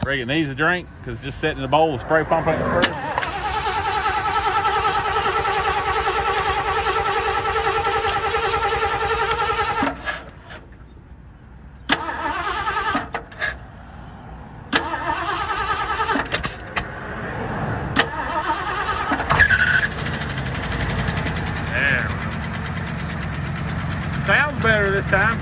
Reagan needs a drink because it's just sitting in the bowl with spray pump ain't spraying. There. Sounds better this time.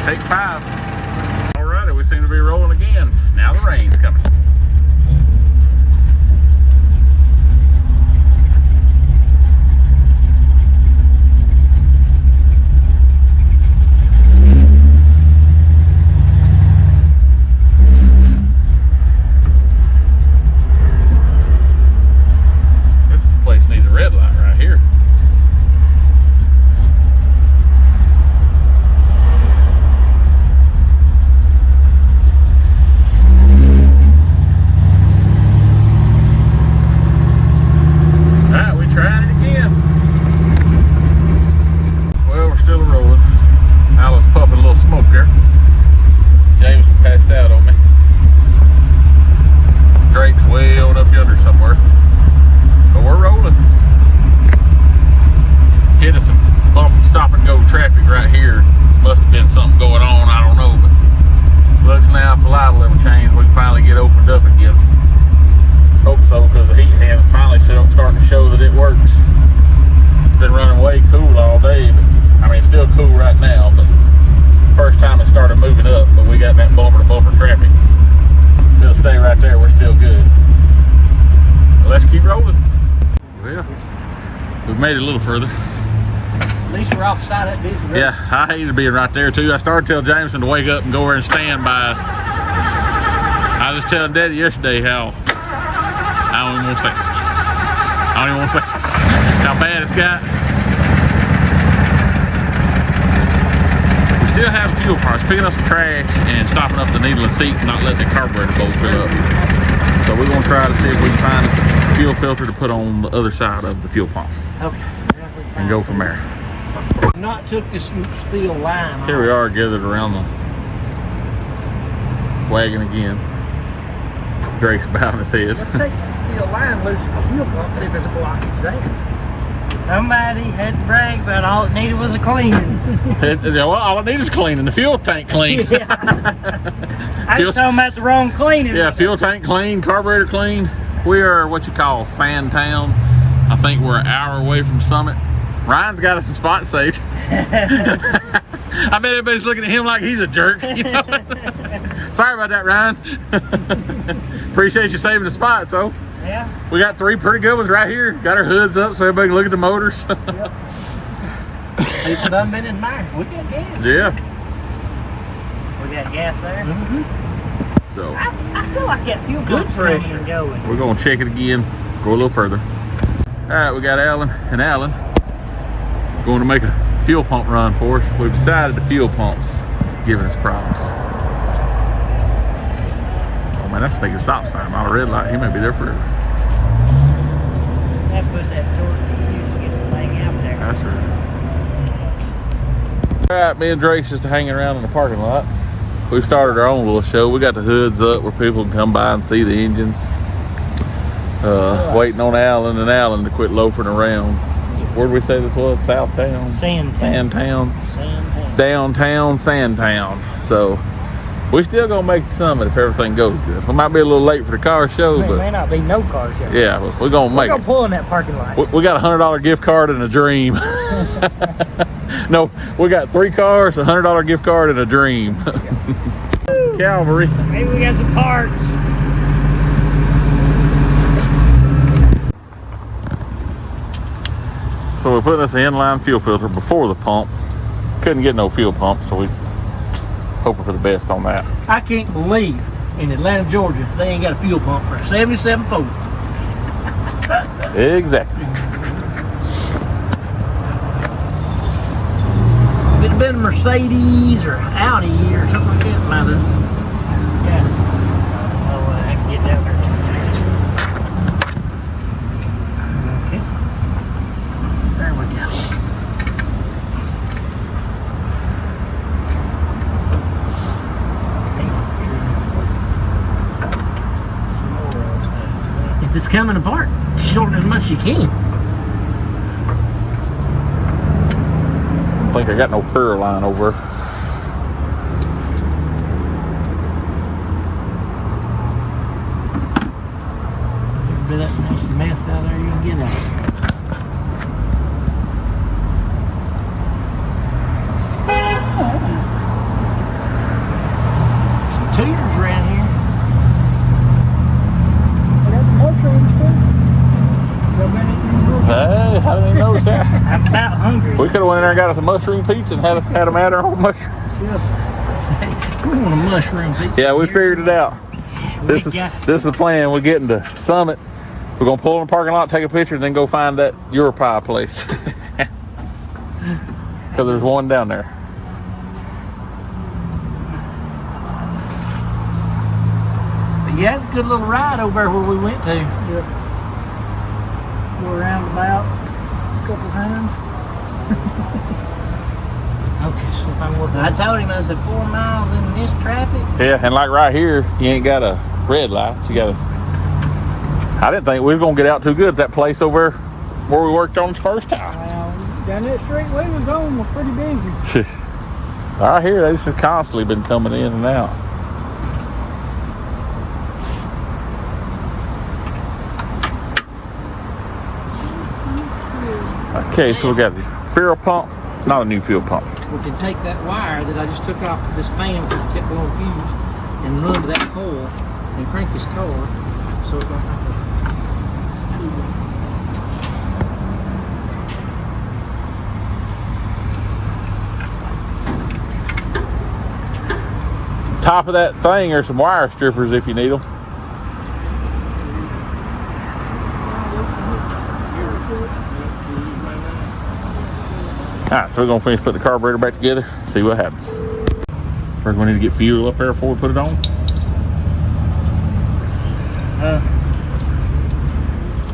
Take 5. Alrighty, we seem to be rolling again. Now the rain's coming. This place needs a red light right finally get opened up again. Hope so, because the heat hand's finally starting to show that it works. It's been running way cool all day, but I mean, it's still cool right now, but first time it started moving up, but we got that bumper to bumper traffic. If it'll stay right there, we're still good. So let's keep rolling. Well, we've made it a little further. At least we're off the side of that busy road. Yeah, I hated being right there too. I started telling Jameson to wake up and go over and stand by us. I was telling Daddy yesterday how I don't even want to say how bad it's got. We still have a fuel parts, picking up some trash and stopping up the needle and seat and not letting the carburetor bolt fill up. So we're gonna try to see if we can find us a fuel filter to put on the other side of the fuel pump. Okay. And go from there. Not took this steel line. Here we are gathered around the wagon again. Drake's bowing his head. Let's take the steel line loose from the fuel pump, see if there's a blockage there. Somebody had to brag about all it needed was a cleaning. Well, all I need is cleaning. The fuel tank clean. Yeah. I was talking about the wrong cleaning. Yeah, fuel tank clean, carburetor clean. We are what you call Sand Town. I think we're an hour away from Summit. Ryan's got us a spot saved. I bet everybody's looking at him like he's a jerk. You know? Sorry about that, Ryan. Appreciate you saving the spot. So Yeah. we got 3 pretty good ones right here. Got our hoods up so everybody can look at the motors. People done been in mine. We got gas. Yeah. We got gas there. So I feel like that fuel pump's pressure going. we're gonna check it again. Go a little further. All right, we got Alan and Alan going to make a fuel pump run for us. We've decided the fuel pump's giving us problems. Oh man, that's taking a stop sign. Not a red light. He may be there forever. That put that torque used to get the thing out there. That's right. All right, me and Drake's just hanging around in the parking lot. We started our own little show. We got the hoods up where people can come by and see the engines. Waiting on Alan and Alan to quit loafing around. Where did we say this was? Southtown? Sandtown. Downtown Sandtown. So we still gonna make the Summit if everything goes good. We might be a little late for the car show, There but may not be no car show. yeah, we're gonna make We're it. gonna pull in that parking lot. We got a $100 gift card and a dream. No, we got 3 cars, a $100 gift card, and a dream. It's Calvary. Maybe we got some parts. So we're putting us an inline fuel filter before the pump. Couldn't get no fuel pump, so we hoping for the best on that. I can't believe in Atlanta, Georgia, they ain't got a fuel pump for a 77 Ford. Exactly. If it had been a Mercedes or Audi or something like that, might have. Yeah. Oh, I can get down there. Okay. There we go. If it's coming apart, shorten as much as you can. I think I got no fur line over. There's a bit of that nasty mess out there you can get out. Some tutors around here. Hey, how did they notice that? I'm about hungry. We could have went in there and got us a mushroom pizza and had them add our own mushrooms. We want a mushroom pizza. Yeah, we figured it out. This is the plan. We're getting to Summit. We're gonna pull in the parking lot, take a picture, and then go find that Your Pie place. Because there's one down there. But yeah, it's a good little ride over there where we went to. Go around about a couple times. Okay, so if I'm working. I told him I said 4 miles in this traffic. Yeah, and like right here, you ain't got a red light. You got a. I didn't think we was gonna get out too good at that place over where we worked on the first time. Well, down that street we was on was pretty busy. Right here, they just constantly been coming in and out. Okay, so we got a fuel pump, not a new fuel pump. We can take that wire that I just took off of this fan because it kept blowing fuse and run to that coil and crank this car so it don't have to. Top of that thing are some wire strippers if you need them. Alright, so we're gonna finish putting the carburetor back together, see what happens. We're gonna need to get fuel up there before we put it on.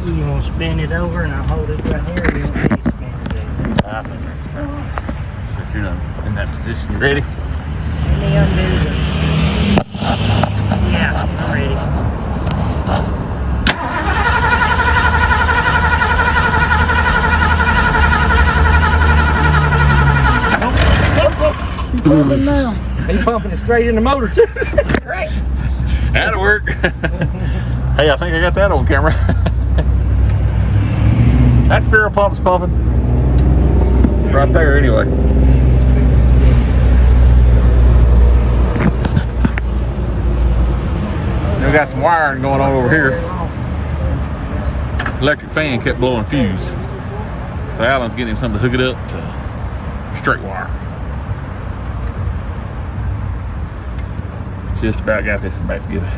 You want to spin it over and I'll hold it right here, or you want me to spin it over? I think that's fine. Since you're not in that position, you ready? Let me undo the... Yeah, I'm ready. He's pumping now. He's pumping it straight in the motor too. Right. That'll work. Hey, I think I got that on camera. That fuel pump's pumping. Right there anyway. We got some wiring going on over here. Electric fan kept blowing fuse. So Alan's getting him something to hook it up to straight wire. Just about got this one back together.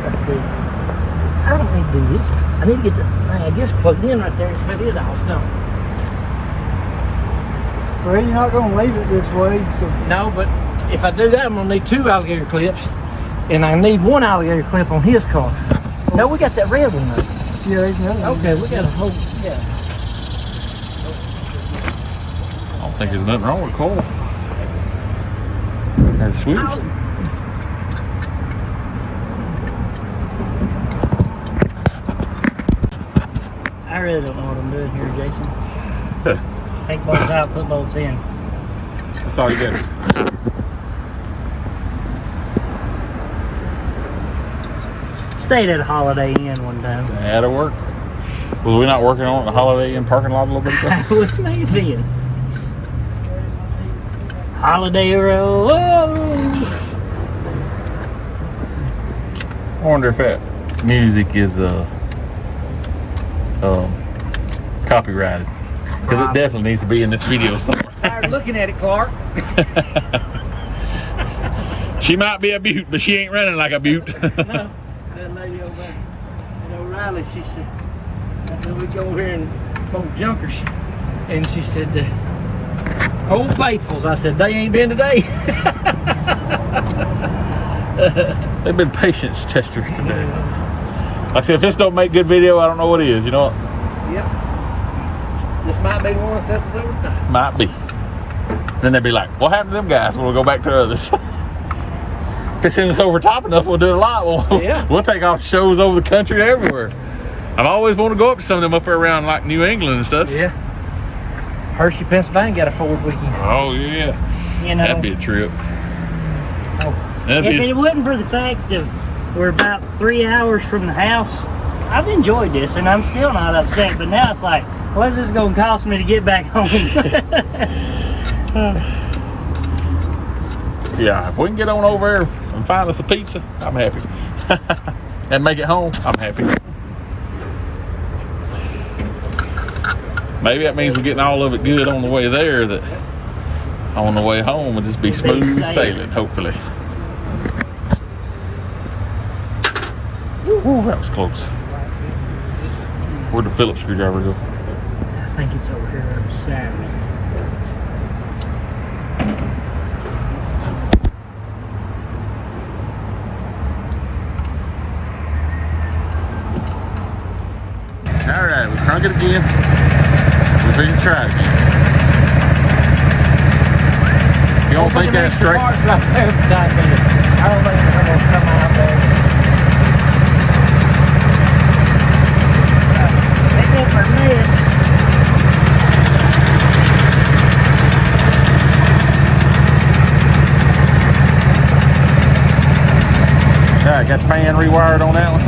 Let's see. I don't need to do this. I need to get the thing, I guess, plugged in right there. It's about it all done. Well, you're not going to leave it this way, so No, but if I do that, I'm gonna need 2 alligator clips, and I need 1 alligator clip on his car. No, we got that red one though. yeah, there's another one. Okay, we got a whole. Yeah. I don't think there's nothing wrong with coil. There's a switch. I really don't know what I'm doing here, Jason. Take bolts out, put bolts in. That's all you got. Stayed at a Holiday Inn one time. That'll work. Was we not working on the Holiday Inn parking lot a little bit ago? What's my then? Holiday Road. I wonder if that music is copyrighted. Because it definitely needs to be in this video somewhere. Tired looking at it, Clark. She might be a beaut, but she ain't running like a beaut. No, that lady over there, O'Reilly, she said, I said, we go over here and smoke junkers. And she said, Old Faithfuls. I said, they ain't been today. They've been patience testers today. Like I said, if this don't make good video, I don't know what is. You know what? Yep. This might be the one that sets us over time. Might be. Then they'd be like, what happened to them guys? We'll go back to others. If it sends us over top enough, we'll do it a lot. We'll take off shows over the country everywhere. I've always wanted to go up to some of them up there around like New England and stuff. Yeah. Hershey, Pennsylvania got a Ford weekend. Oh, yeah. You know, That'd be a trip. Oh. That'd if be, it wasn't for the fact that we're about 3 hours from the house, I've enjoyed this and I'm still not upset. But now it's like, what's this going to cost me to get back home? yeah, if we can get on over there and find us a pizza, I'm happy. And make it home, I'm happy. Maybe that means we're getting all of it good on the way there, that on the way home it'll just be smooth sailing, hopefully. Ooh, that was close. Where'd the Phillips screwdriver go? I think it's over here beside me. All right, we crunk it again. We're going to try it again. You don't think that's straight? Right there, Alright, got the fan rewired on that one.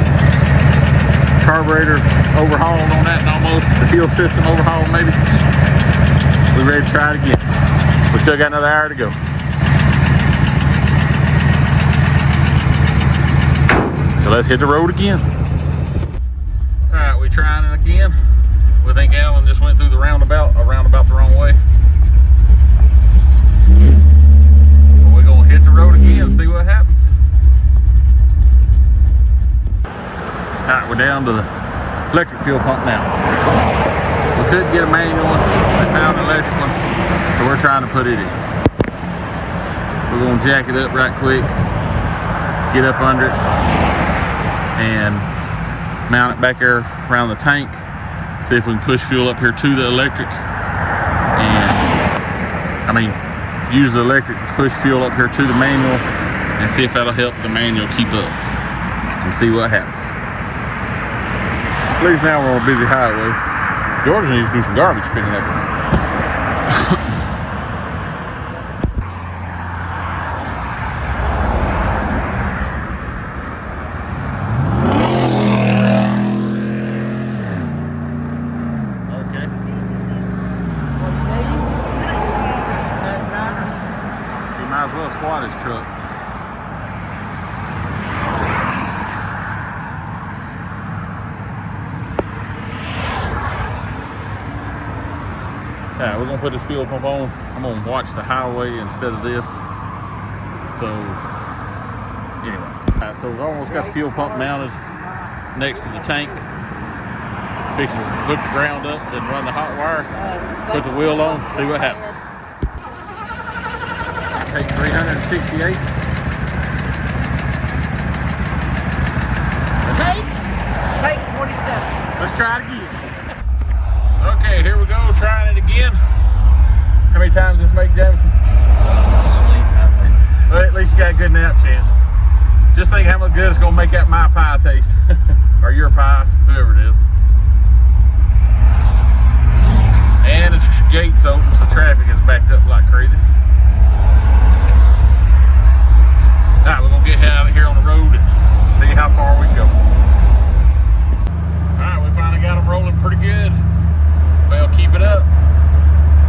Carburetor overhauled on that almost. The fuel system overhauled maybe. We ready to try it again. We still got another hour to go. So let's hit the road again. Alright, we trying it again. We think Alan just went through the roundabout the wrong way. But we're gonna hit the road again and see what happens. Alright, we're down to the electric fuel pump now. We couldn't get a manual one, we found an electric one, so we're trying to put it in. We're gonna jack it up right quick, get up under it, and mount it back there around the tank. See if we can push fuel up here to the electric, and use the electric to push fuel up here to the manual, and see if that'll help the manual keep up, and see what happens. At least now we're on a busy highway. Georgia needs to do some garbage picking up. Okay. He might as well squat his truck. Alright, we're gonna put this fuel pump on. I'm gonna watch the highway instead of this. So, anyway. Alright, so we've almost got the fuel pump mounted next to the tank. Fixing to hook the ground up, then run the hot wire, put the wheel on, see what happens. Take 368. Take 47. Let's try it again. Okay, here we go, trying it again. How many times does this make, Jamison? Well, at least you got a good nap chance. Just think how much good it's gonna make that my pie taste. Or your pie, whoever it is. And the gate's open, so traffic is backed up like crazy. Alright, we're gonna get out of here on the road and see how far we can go. Alright, we finally got them rolling pretty good. Well, keep it up.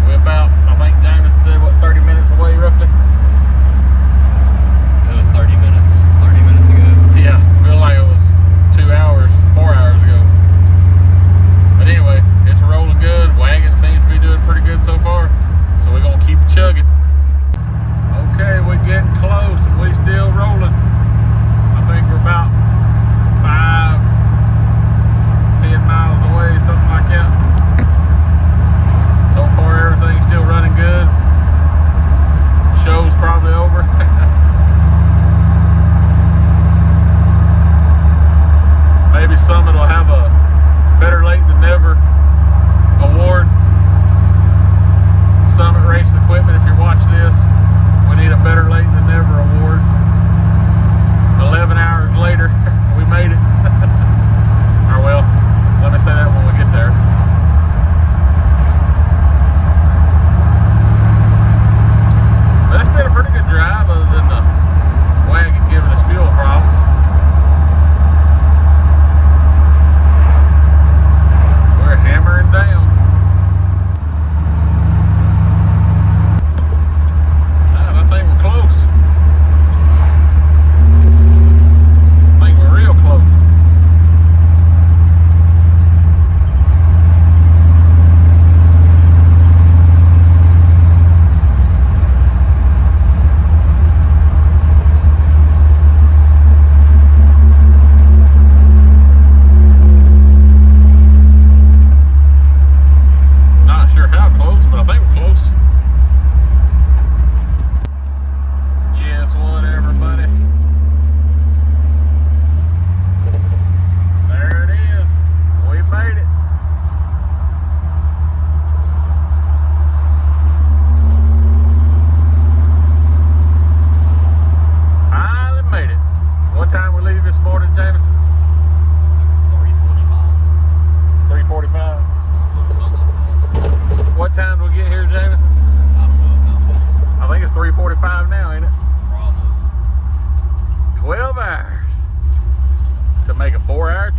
We're about, I think James said, what, 30 minutes away roughly? It was 30 minutes. 30 minutes ago. Yeah, feel like it was 2 hours, 4 hours ago. But anyway, it's rolling good. Wagon seems to be doing pretty good so far. So we're gonna keep it chugging. Okay, we're getting close and we still rolling. I think we're about 5, 10 miles away, something like that.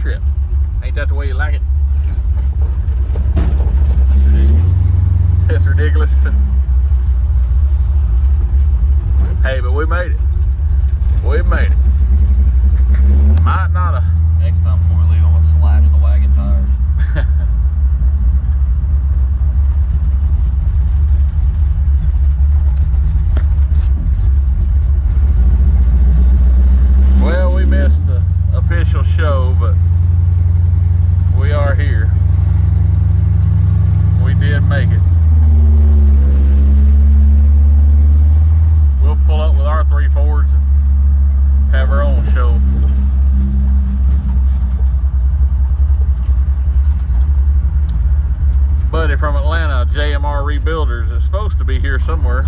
trip. Ain't that the way you like it? That's ridiculous. Hey, but we made it. We made it. Might not have. Next time before we leave, I'm gonna slash the wagon tires. Well, we missed the official show, but we are here. We did make it. We'll pull up with our 3 Fords and have our own show. Buddy from Atlanta, JMR Rebuilders, is supposed to be here somewhere.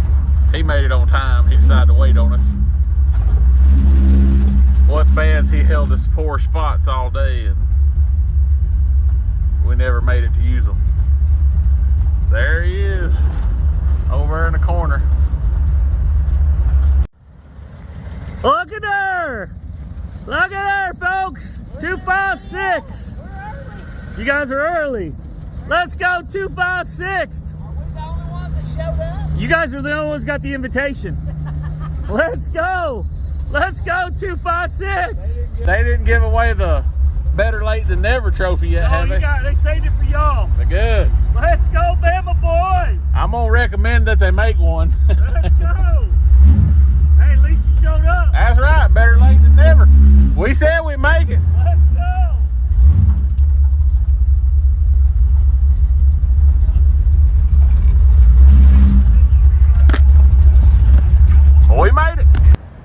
He made it on time. He decided to wait on us. What's bad is he held us 4 spots all day and we never made it to use them. There he is, over in the corner. Look at there! Look at there, folks! 256! You guys are early. Let's go 256! Are we the only ones that showed up? You guys are the only ones got the invitation. Let's go! Let's go 256! They didn't give away the better late than never trophy yet, have they? They saved it for y'all. They're good. Let's go, Bama boys! I'm gonna recommend that they make one. Let's go! Hey, at least you showed up. That's right, better late than never. We said we'd make it. Let's go! We made it.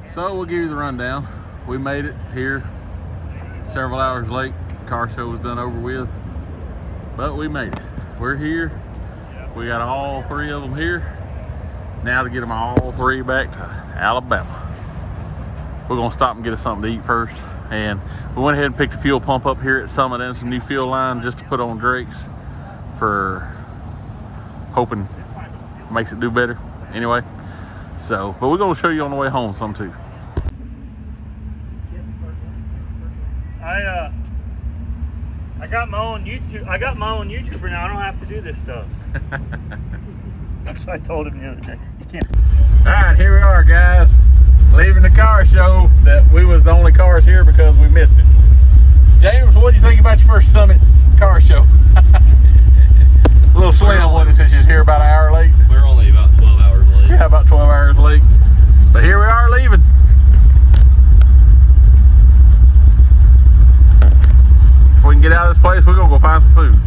So we'll give you the rundown. We made it here several hours late. Car show was done over with, but we made it. We're here. We got all 3 of them here. Now to get them all 3 back to Alabama. We're gonna stop and get us something to eat first. And we went ahead and picked a fuel pump up here at Summit and some new fuel line just to put on Drake's for hoping makes it do better. Anyway, so, but we're gonna show you on the way home some too. I got my own YouTube. I got my own YouTuber now. I don't have to do this stuff. That's what I told him the other day. You can't. All right, here we are, guys, leaving the car show that we was the only cars here because we missed it. James, what do you think about your first Summit car show? A little slim, wasn't it, since you was here about an hour late? We're only about 12 hours late. Yeah, about 12 hours late. But here we are leaving. If we can get out of this place, we're gonna go find some food.